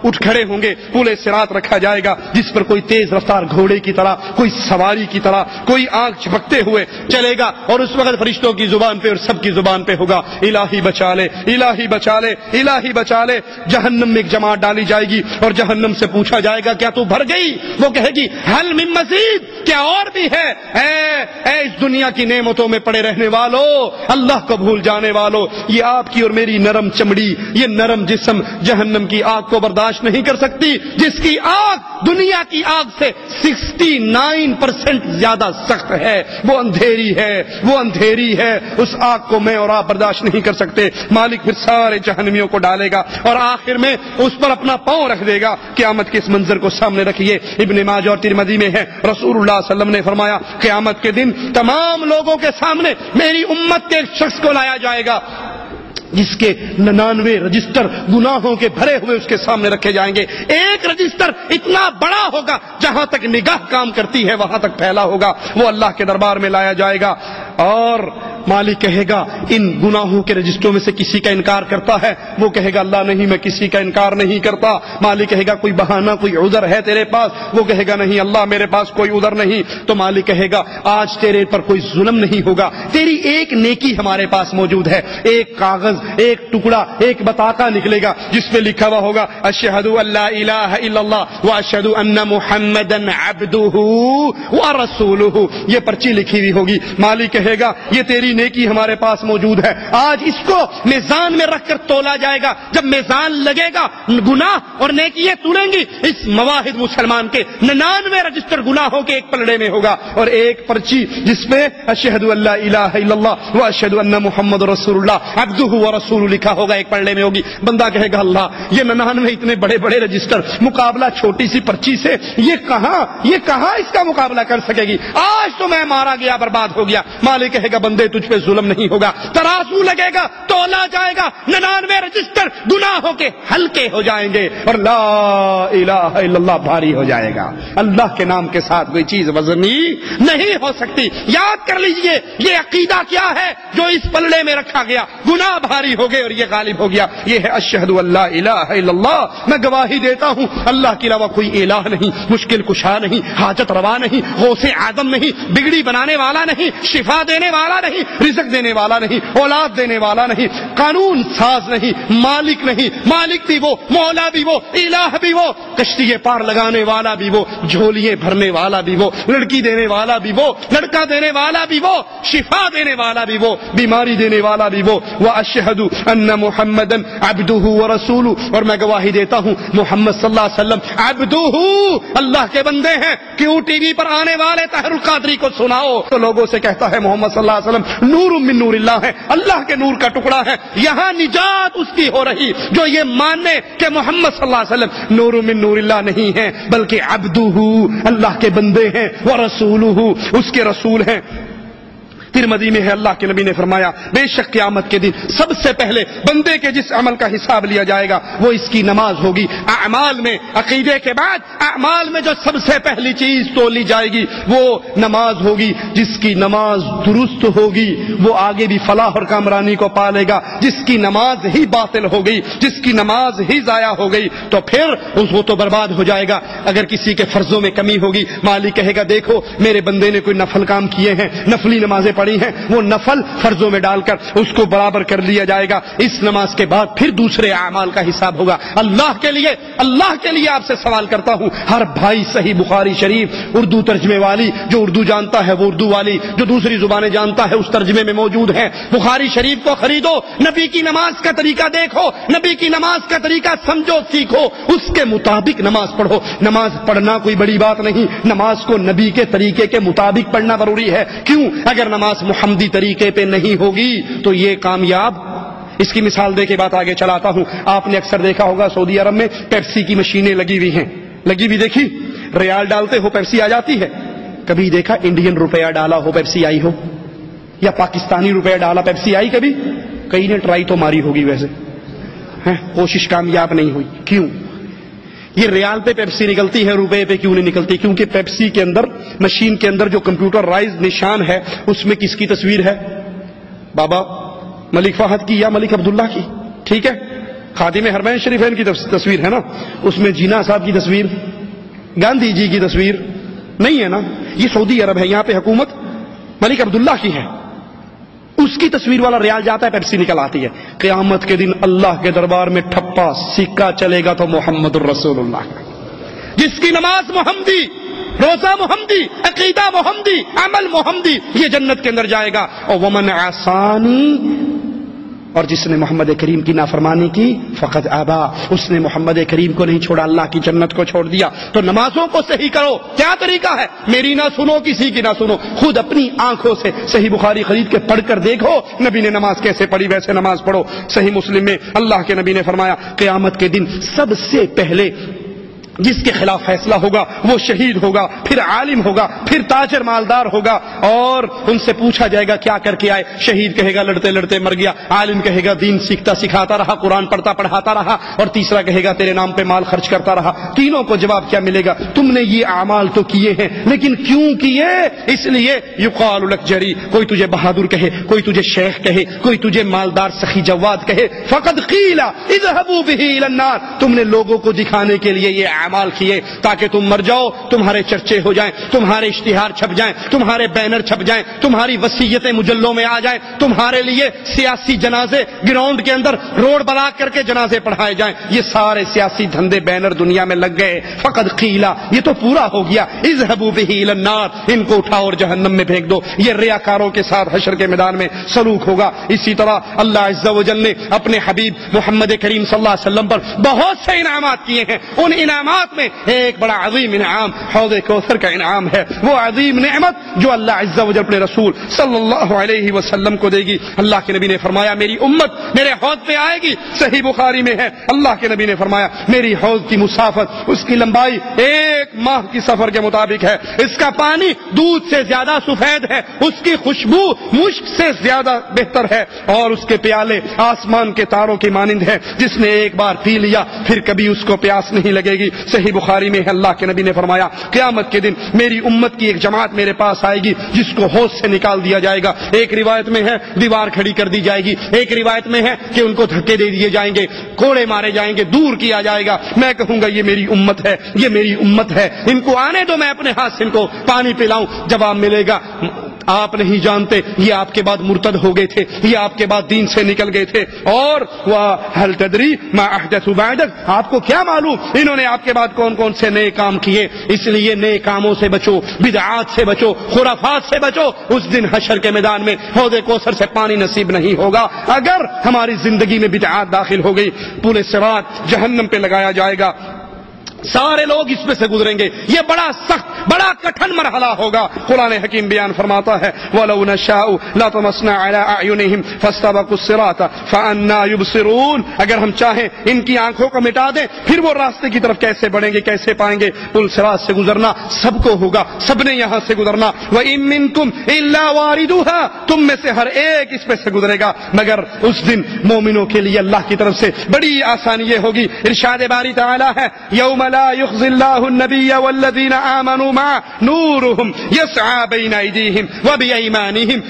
اٹھ کھڑے ہوں گے, پورے صراط رکھا جائے گا جس پر کوئی تیز رفتار گھوڑے کی طرح, کوئی سواری کی طرح, کوئی آنکھ جھپکتے ہوئے چلے گا, اور اس وقت فرشتوں کی زبان پہ اور سب کی زبان پہ ہوگا الہی بچا لے, الہی بچا لے, الہی بچا لے. جہنم میں ایک جماعت ڈالی جائے گی اور جہنم سے پوچھا جائے گا کیا تو بھر گئی؟ وہ کہے گی حل من مزید, کیا اور بھی ہے؟ اے اس دنیا کی نعمتوں میں پڑے رہنے والو, اللہ کو بھول جانے والو, یہ آپ کی اور میری نرم چمڑی, یہ نرم جسم جہنم کی آگ کو برداشت نہیں کر سکتی, جس کی آگ دنیا کی آگ سے 69% زیادہ سخت ہے. وہ اندھیری ہے, وہ اندھیری ہے, اس آگ کو میں اور آپ برداشت نہیں کر سکتے. مالک پھر سارے جہنمیوں کو ڈالے گا اور آخر میں اس پر اپنا پاؤں رکھ دے گا. قیامت کے اس منظر کو سامنے رکھیے, ابن ماجہ اور ترمذی میں ہے رسول اللہ صلی اللہ علیہ وسلم نے فرمایا قیامت کے دن تمام لوگوں کے سامنے میری امت کے ایک شخص کو لایا جائے گا جس کے 99 رجسٹر گناہوں کے بھرے ہوئے اس کے سامنے رکھے جائیں گے. ایک رجسٹر اتنا بڑا ہوگا جہاں تک نگاہ کام کرتی ہے وہاں تک پھیلا ہوگا. وہ اللہ کے دربار میں لایا جائے گا. اور مالک کہے گا ان گناہوں کے رجسٹروں میں سے کسی کا انکار کرتا ہے؟ وہ کہے گا اللہ نہیں، میں کسی کا انکار نہیں کرتا۔ مالک کہے گا کوئی بہانہ، کوئی عذر ہے تیرے پاس؟ وہ کہے گا نہیں اللہ میرے پاس کوئی عذر نہیں۔ تو مالک کہے گا آج تیرے پر کوئی ظلم نہیں ہوگا، تیری ایک نیکی ہمارے پاس موجود ہے، ایک کاغذ، ایک ٹکڑا، ایک بطاقہ نکلے گا جس پہ لکھا ہوا ہوگا اشہد ان لا الہ الا اللہ واشہد ان محمدا عبدہ ورسولہ، یہ پرچی لکھی ہوئی ہوگی۔ مالک کہے گا یہ تیری نیکی ہمارے پاس موجود ہے، آج اس کو میزان میں رکھ کر تولا جائے گا، جب میزان لگے گا گناہ اور نیکیاں تولیں گی، اس مواحد مسلمان کے 99 رجسٹر گناہوں کے ایک پلڑے میں ہوگا، اور ایک پرچی جس پہ اشہد ان لا الہ الا اللہ واشہد ان محمد رسول اللہ عبدہ ورسولہ لکھا ہوگا، ایک پلڑے میں ہوگی۔ بندہ کہے گا اللہ یہ 99 اتنے بڑے بڑے رجسٹر مقابلہ چھوٹی سی پرچی سے، یہ کہاں اس کا مقابلہ کر سکے گی؟ آج تو میں مارا گیا، برباد ہو گیا۔ مالک کہے گا بندے تجھ پہ ظلم نہیں ہوگا، ترازو لگے گا، تولا جائے گا، 99 رجسٹر گناہوں کے ہلکے ہو جائیں گے اور لا الہ الا اللہ بھاری ہو جائے گا۔ اللہ کے نام کے ساتھ کوئی چیز وزنی نہیں ہو سکتی۔ یاد کر لیجئے یہ عقیدہ کیا ہے جو اس پلڑے میں رکھا گیا، گناہ بھاری ہو گئے اور یہ غالب ہو گیا۔ یہ ہے اشہد ان لا الہ الا اللہ، میں گواہی دیتا ہوں اللہ کے علاوہ کوئی الہ نہیں، مشکل کشا نہیں، حاجت روا نہیں، غوث اعظم نہیں، بگڑی بنانے والا نہیں، شفا دینے والا نہیں، رزق دینے والا نہیں، اولاد دینے والا نہیں، قانون ساز نہیں، مالک نہیں، مالک بھی وہ، مولا بھی وہ، الہ بھی وہ، کشتی پار لگانے والا بھی وہ، جھولیے بھرنے والا بھی وہ، لڑکی دینے والا بھی وہ، لڑکا دینے والا بھی وہ، شفا دینے والا بھی وہ، بیماری دینے والا بھی وہ۔ واشہد ان محمدا عبدہ ورسولہ، اور میں گواہی دیتا ہوں محمد صلی اللہ علیہ وسلم عبدہ، اللہ کے بندے ہیں۔ کیوں ٹی وی پر آنے والے طاہر القادری کو سناؤ تو لوگوں سے کہتا ہے محمد صلی اللہ علیہ وسلم نور من نور اللہ ہے، اللہ کے نور کا ٹکڑا ہے۔ یہاں نجات اس کی ہو رہی جو یہ ماننے کہ محمد صلی اللہ علیہ وسلم نور من نور اللہ نہیں ہے بلکہ عبدہ، اللہ کے بندے ہیں، ورسولہ، اس کے رسول ہیں۔ ترمذی میں ہے اللہ کے نبی نے فرمایا بے شک قیامت کے دن سب سے پہلے بندے کے جس عمل کا حساب لیا جائے گا وہ اس کی نماز ہوگی۔ اعمال میں، عقیدے کے بعد اعمال میں جو سب سے پہلی چیز تولی جائے گی وہ نماز ہوگی۔ جس کی نماز درست ہوگی وہ آگے بھی فلاح اور کامرانی کو پالے گا، جس کی نماز ہی باطل ہو گئی، جس کی نماز ہی ضائع ہو گئی تو پھر وہ تو برباد ہو جائے گا۔ اگر کسی کے فرضوں میں کمی ہوگی، مالک کہے گا دیکھو میرے بندے نے کوئی نفل کام کیے ہیں، نفلی نمازیں پڑھی ہیں، وہ نفل فرضوں میں ڈال کر اس کو برابر کر لیا جائے گا۔ اس نماز کے بعد پھر دوسرے اعمال کا حساب ہوگا۔ اللہ کے لیے آپ سے سوال کرتا ہوں، ہر بھائی صحیح بخاری شریف اردو ترجمے والی، جو اردو جانتا ہے وہ اردو والی، جو دوسری زبانیں جانتا ہے اس ترجمے میں موجود ہے، بخاری شریف کو خریدو، نبی کی نماز کا طریقہ دیکھو، نبی کی نماز کا طریقہ سمجھو، سیکھو، اس کے مطابق نماز پڑھو۔ نماز پڑھنا کوئی بڑی بات نہیں، نماز کو نبی کے طریقے کے مطابق پڑھنا ضروری ہے۔ کیوں؟ اگر نماز محمدی طریقے پہ نہیں ہوگی تو یہ کامیاب۔ اس کی مثال دے کے بات آگے چلاتا ہوں۔ آپ نے اکثر دیکھا ہوگا سعودی عرب میں پیپسی کی مشینیں لگی ہوئی ہیں، لگی ہوئی دیکھی، ریال ڈالتے ہو پیپسی آ جاتی ہے۔ کبھی دیکھا انڈین روپیہ ڈالا ہو پیپسی آئی ہو، یا پاکستانی روپیہ ڈالا پیپسی آئی؟ کبھی کئی نے ٹرائی تو ماری ہوگی، ویسے کوشش کامیاب نہیں ہوئی۔ کیوں؟ یہ ریال پہ پیپسی نکلتی ہے، روپے پہ کیوں نہیں نکلتی؟ کیونکہ پیپسی کے اندر، مشین کے اندر جو کمپیوٹرائز نشان ہے اس میں کس کی تصویر ہے؟ بابا ملک فہد کی یا ملک عبداللہ کی؟ ٹھیک ہے، خادم حرمین شریفین کی تصویر ہے نا، اس میں جینا صاحب کی تصویر، گاندھی جی کی تصویر نہیں ہے نا۔ یہ سعودی عرب ہے، یہاں پہ حکومت ملک عبداللہ کی ہے، اس کی تصویر والا ریال جاتا ہے، پیپسی نکل آتی ہے۔ قیامت کے دن اللہ کے دربار میں ٹھپا سکہ چلے گا تو محمد الرسول اللہ، جس کی نماز محمدی، روزہ محمدی، عقیدہ محمدی، عمل محمدی، یہ جنت کے اندر جائے گا۔ اور ومن عصانی، اور جس نے محمد کریم کی نافرمانی کی فقد ابا، اس نے محمد کریم کو نہیں چھوڑا، اللہ کی جنت کو چھوڑ دیا۔ تو نمازوں کو صحیح کرو۔ کیا طریقہ ہے؟ میری نہ سنو، کسی کی نہ سنو، خود اپنی آنکھوں سے صحیح بخاری خرید کے پڑھ کر دیکھو نبی نے نماز کیسے پڑھی، ویسے نماز پڑھو۔ صحیح مسلم میں اللہ کے نبی نے فرمایا قیامت کے دن سب سے پہلے جس کے خلاف فیصلہ ہوگا وہ شہید ہوگا، پھر عالم ہوگا، پھر تاجر مالدار ہوگا، اور ان سے پوچھا جائے گا کیا کر کے آئے؟ شہید کہے گا لڑتے لڑتے مر گیا، عالم کہے گا دین سیکھتا سکھاتا رہا، قرآن پڑھتا پڑھاتا رہا، اور تیسرا کہے گا تیرے نام پہ مال خرچ کرتا رہا۔ تینوں کو جواب کیا ملے گا؟ تم نے یہ اعمال تو کیے ہیں، لیکن کیوں کیے؟ اس لیے یقال لک جری، کوئی تجھے بہادر کہے، کوئی تجھے شیخ کہے، کوئی تجھے مالدار سخی جواد کہے، فقد قیل اذهبوا به الى النار، تم نے لوگوں کو دکھانے کے لیے یہ اعمال کیے تاکہ تم مر جاؤ، تمہارے چرچے ہو جائیں، تمہارے اشتہار چھپ جائیں، تمہارے بینر چھپ جائیں، تمہاری وصیتیں مجلوں میں آ جائیں، تمہارے لیے سیاسی جنازے گراؤنڈ کے اندر روڈ بلاک کر کے جنازے پڑھائے جائیں۔ یہ سارے سیاسی دھندے بینر دنیا میں لگ گئے، فقد قیلا، یہ تو پورا ہو گیا، اذهبوا به الى النار، ان کو اٹھاؤ اور جہنم میں پھینک دو۔ یہ ریاکاروں کے ساتھ حشر کے میدان میں سلوک ہوگا۔ اسی طرح اللہ عز و جل نے اپنے حبیب محمد کریم صلی اللہ علیہ وسلم پر بہت سے انعامات کیے ہیں، ان انعامات میں ایک بڑا عظیم انعام حوض کوثر کا انعام ہے، وہ عظیم نعمت جو اللہ عز و جل اپنے رسول صلی اللہ علیہ وسلم کو دے گی۔ اللہ کے نبی نے فرمایا میری امت میرے حوض پہ آئے گی، صحیح بخاری میں ہے، اللہ کے نبی نے فرمایا میری حوض کی مسافت، اس کی لمبائی 1 ماہ کی سفر کے مطابق ہے، اس کا پانی دودھ سے زیادہ سفید ہے، اس کی خوشبو مشک سے زیادہ بہتر ہے، اور اس کے پیالے آسمان کے تاروں کی مانند ہے، جس نے ایک بار پی لیا پھر کبھی اس کو پیاس نہیں لگے گی۔ صحیح بخاری میں ہے، اللہ کے نبی نے فرمایا قیامت کے دن میری امت کی ایک جماعت میرے پاس آئے گی جس کو حوض سے نکال دیا جائے گا، ایک روایت میں ہے دیوار کھڑی کر دی جائے گی، ایک روایت میں ہے کہ ان کو دھکے دے دیے جائیں گے، کوڑے مارے جائیں گے، دور کیا جائے گا۔ میں کہوں گا یہ میری امت ہے، یہ میری امت ہے، ان کو آنے دو، میں اپنے ہاتھ سے ان کو پانی پلاؤں۔ جواب ملے گا آپ نہیں جانتے یہ آپ کے بعد مرتد ہو گئے تھے، یہ آپ کے بعد دین سے نکل گئے تھے، اور وَهَلْ تَدْرِي مَا أَحْدَثُوا بَعْدَكَ، آپ کو کیا معلوم انہوں نے آپ کے بعد کون کون سے نئے کام کیے۔ اس لیے نئے کاموں سے بچو، بدعات سے بچو، خرافات سے بچو، اس دن حشر کے میدان میں حوض کوثر سے پانی نصیب نہیں ہوگا اگر ہماری زندگی میں بدعات داخل ہو گئی۔ پورے صراط جہنم پہ لگایا جائے گا، سارے لوگ اس میں سے گزریں گے، یہ بڑا سخت بڑا کٹھن مرحلہ ہوگا۔ قرآن حکیم بیان فرماتا ہے وَلَوْ نَشَاءُ لَطَمَسْنَا عَلَىٰ أَعْيُنِهِمْ فَاسْتَبَقُوا الصِّرَاطَ فَأَنَّىٰ يُبْصِرُونَ، اگر ہم چاہیں ان کی آنکھوں کو مٹا دیں پھر وہ راستے کی طرف کیسے بڑھیں گے، کیسے پائیں گے؟ پل صراط سے گزرنا سب کو ہوگا، سب نے یہاں سے گزرنا۔ وَإِن مِّنكُمْ إِلَّا وَارِدُهَا، تم میں سے ہر ایک اس میں سے گزرے گا، مگر اس دن مومنوں کے لیے اللہ کی طرف سے بڑی آسانی یہ ہوگی۔ ارشاد باری تعالی ہے یوم لا يخزي الله النبي والذين آمنوا معه نورهم يسعى بين أيديهم وبأيمانهم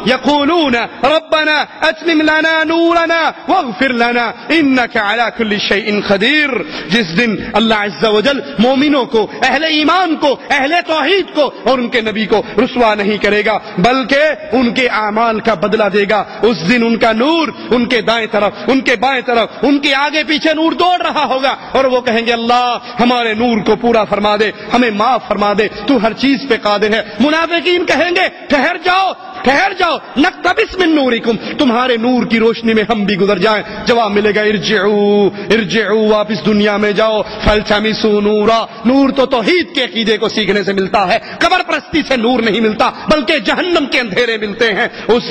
يقولون ربنا أتمم لنا نورنا واغفر لنا إنك على كل شيء قدير۔ جس دن اللہ عز و جل مومنوں کو، اہل ایمان کو، اہل توحید کو اور ان کے نبی کو رسوا نہیں کرے گا بلکہ ان کے اعمال کا بدلہ دے گا۔ اس دن ان کا نور ان کے دائیں طرف، ان کے بائیں طرف، ان کے آگے پیچھے نور دوڑ رہا ہوگا، اور وہ کہیں گے اللہ ہمارے نور کو پورا فرما دے، ہمیں معاف فرما دے، تو ہر چیز پہ قادر ہے۔ منافقین کہیں گے ٹھہر جاؤ ٹھہر جاؤ، نقتبس من نورکم، تمہارے نور کی روشنی میں ہم بھی گزر جائیں۔ جواب ملے گا ارجعوا، واپس دنیا میں جاؤ، فالتمسوا نورا، نور تو توحید کے عقیدے کو سیکھنے سے ملتا ہے، قبر پرستی سے نور نہیں ملتا بلکہ جہنم کے اندھیرے ملتے ہیں۔ اس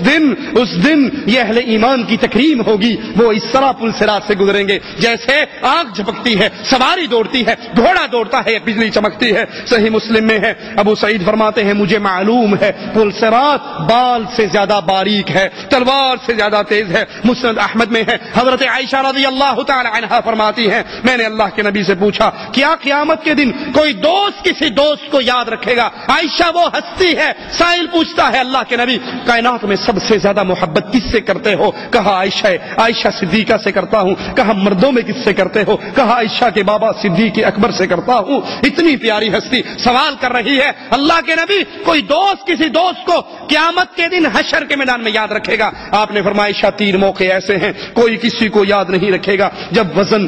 دن یہ اہل ایمان کی تکریم ہوگی، وہ اس طرح پل صراط سے گزریں گے جیسے آنکھ جھپکتی ہے، سواری دوڑتی ہے، گھوڑا دوڑتا ہے، بجلی چمکتی ہے۔ صحیح مسلم میں ہے، ابو سعید فرماتے ہیں مجھے معلوم ہے پل صراط بال سے زیادہ باریک ہے، تلوار سے زیادہ تیز ہے۔ مسند احمد میں ہے، حضرت عائشہ رضی اللہ تعالی عنہا فرماتی ہیں میں نے اللہ کے نبی سے پوچھا کیا قیامت کے دن کوئی دوست کسی دوست کو یاد رکھے گا؟ عائشہ وہ ہستی ہے، سائل پوچھتا ہے اللہ کے نبی کائنات میں سب سے زیادہ محبت کس سے کرتے ہو؟ کہا عائشہ صدیقہ سے کرتا ہوں۔ کہا مردوں میں کس سے کرتے ہو؟ کہا عائشہ کے بابا صدیق اکبر سے کرتا ہوں۔ اتنی پیاری ہستی سوال کر رہی ہے اللہ کے نبی کوئی دوست کسی دوست کو قیامت کے دن حشر کے میدان میں یاد رکھے گا؟ آپ نے فرمایا 3 موقع ایسے ہیں کوئی کسی کو یاد نہیں رکھے گا، جب وزن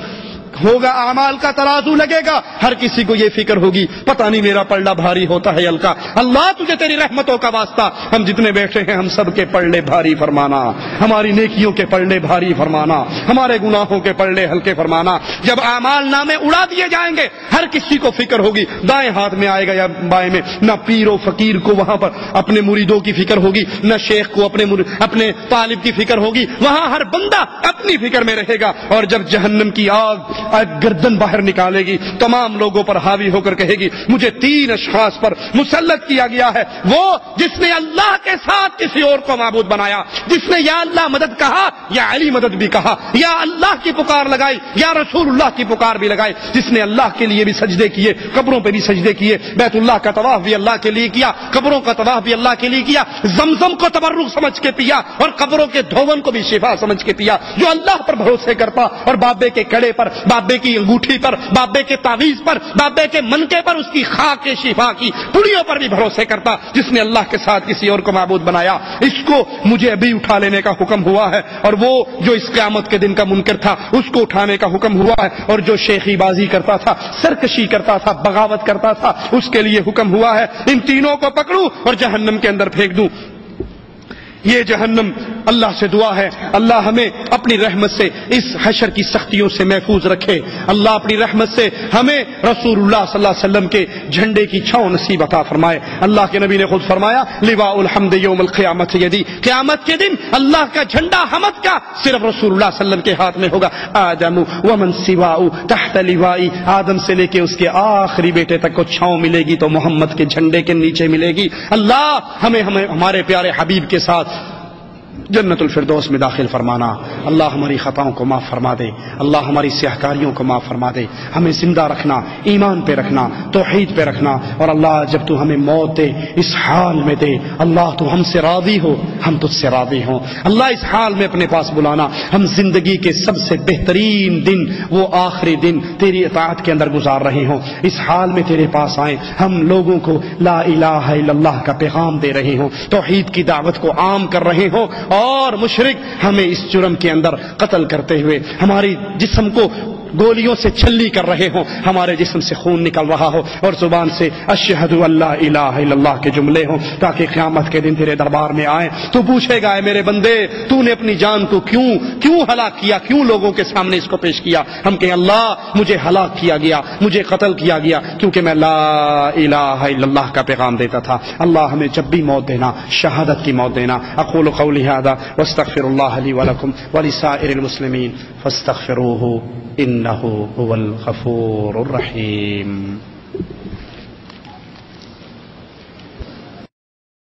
ہوگا، اعمال کا ترازو لگے گا، ہر کسی کو یہ فکر ہوگی پتہ نہیں میرا پلڑا بھاری ہوتا ہے ہلکا، اللہ تجھے تیری رحمتوں کا واسطہ ہم جتنے بیٹھے ہیں ہم سب کے پلڑے بھاری فرمانا، ہماری نیکیوں کے پلڑے بھاری فرمانا، ہمارے گناہوں کے پلڑے ہلکے فرمانا۔ جب اعمال نامے اڑا دیے جائیں گے ہر کسی کو فکر ہوگی دائیں ہاتھ میں آئے گا یا بائیں میں، نہ پیر و فقیر کو وہاں پر اپنے مریدوں کی فکر ہوگی، نہ شیخ کو اپنے طالب کی فکر ہوگی، وہاں ہر بندہ اپنی فکر میں رہے گا۔ اور جب جہنم کی آگ گردن باہر نکالے گی، تمام لوگوں پر حاوی ہو کر کہے گی مجھے 3 اشخاص پر مسلط کیا گیا ہے، وہ جس نے اللہ کے ساتھ کسی اور کو معبود بنایا، جس نے یا اللہ مدد کہا یا علی مدد بھی کہا، یا اللہ کی پکار لگائی یا رسول اللہ کی پکار بھی لگائی، جس نے اللہ کے لیے بھی سجدے کیے، قبروں پہ بھی سجدے کیے، بیت اللہ کا طواف بھی اللہ کے لیے کیا، قبروں کا طواف بھی اللہ کے لیے کیا، زمزم کو تبرک سمجھ کے پیا اور قبروں کے دھون کو بھی شفا سمجھ کے پیا، جو اللہ پر بھروسے کرتا اور بابے کے کڑے پر، بابے کی انگوٹھی پر، بابے کے تعویذ پر، بابے کے منکے پر، اس کی خاک کے شفا کی پڑیوں پر بھی بھروسے کرتا، جس نے اللہ کے ساتھ کسی اور کو معبود بنایا، اس کو مجھے ابھی اٹھا لینے کا حکم ہوا ہے، اور وہ جو اس قیامت کے دن کا منکر تھا اس کو اٹھانے کا حکم ہوا ہے، اور جو شیخی بازی کرتا تھا، سرکشی کرتا تھا، بغاوت کرتا تھا، اس کے لیے حکم ہوا ہے ان تینوں کو پکڑوں اور جہنم کے اندر پھینک دوں۔ یہ جہنم اللہ سے دعا ہے اللہ ہمیں اپنی رحمت سے اس حشر کی سختیوں سے محفوظ رکھے، اللہ اپنی رحمت سے ہمیں رسول اللہ صلی اللہ علیہ وسلم کے جھنڈے کی چھاؤں نصیب عطا فرمائے۔ اللہ کے نبی نے خود فرمایا لواء الحمد یوم القیامت یدی، قیامت کے دن اللہ کا جھنڈا حمد کا صرف رسول اللہ صلی اللہ علیہ وسلم کے ہاتھ میں ہوگا۔ آدم ومن سواء تحت لوائی، آدم سے لے کے اس کے آخری بیٹے تک کو چھاؤں ملے گی تو محمد کے جھنڈے کے نیچے ملے گی۔ اللہ ہمیں ہمارے پیارے حبیب کے ساتھ جنت الفردوس میں داخل فرمانا، اللہ ہماری خطاؤں کو معاف فرما دے، اللہ ہماری سیاہکاریوں کو معاف فرما دے، ہمیں زندہ رکھنا، ایمان پہ رکھنا، توحید پہ رکھنا، اور اللہ جب تو ہمیں موت دے اس حال میں دے، اللہ تو ہم سے راضی ہو، ہم تجھ سے راضی ہوں، اللہ اس حال میں اپنے پاس بلانا، ہم زندگی کے سب سے بہترین دن، وہ آخری دن تیری اطاعت کے اندر گزار رہے ہوں، اس حال میں تیرے پاس آئیں، ہم لوگوں کو لا الہ الا اللہ کا پیغام دے رہے ہوں، توحید کی دعوت کو عام کر رہے ہوں، اور مشرک ہمیں اس جرم کے اندر قتل کرتے ہوئے ہماری جسم کو گولیوں سے چھلنی کر رہے ہوں، ہمارے جسم سے خون نکل رہا ہو اور زبان سے اشہد اللہ الہ الا اللہ کے جملے ہوں، تاکہ قیامت کے دن تیرے دربار میں آئیں تو پوچھے گا اے میرے بندے تو نے اپنی جان کو کیوں ہلاک کیا، کیوں لوگوں کے سامنے اس کو پیش کیا؟ ہم کہیں اللہ مجھے ہلاک کیا گیا، مجھے قتل کیا گیا کیونکہ میں لا الہ الا اللہ کا پیغام دیتا تھا۔ اللہ ہمیں جب بھی موت دینا شہادت کی موت دینا۔ اقول قولی ھذا واستغفر اللہ لی ولکم ولسائر المسلمین فاستغفروہ انہ هو الغفور الرحیم۔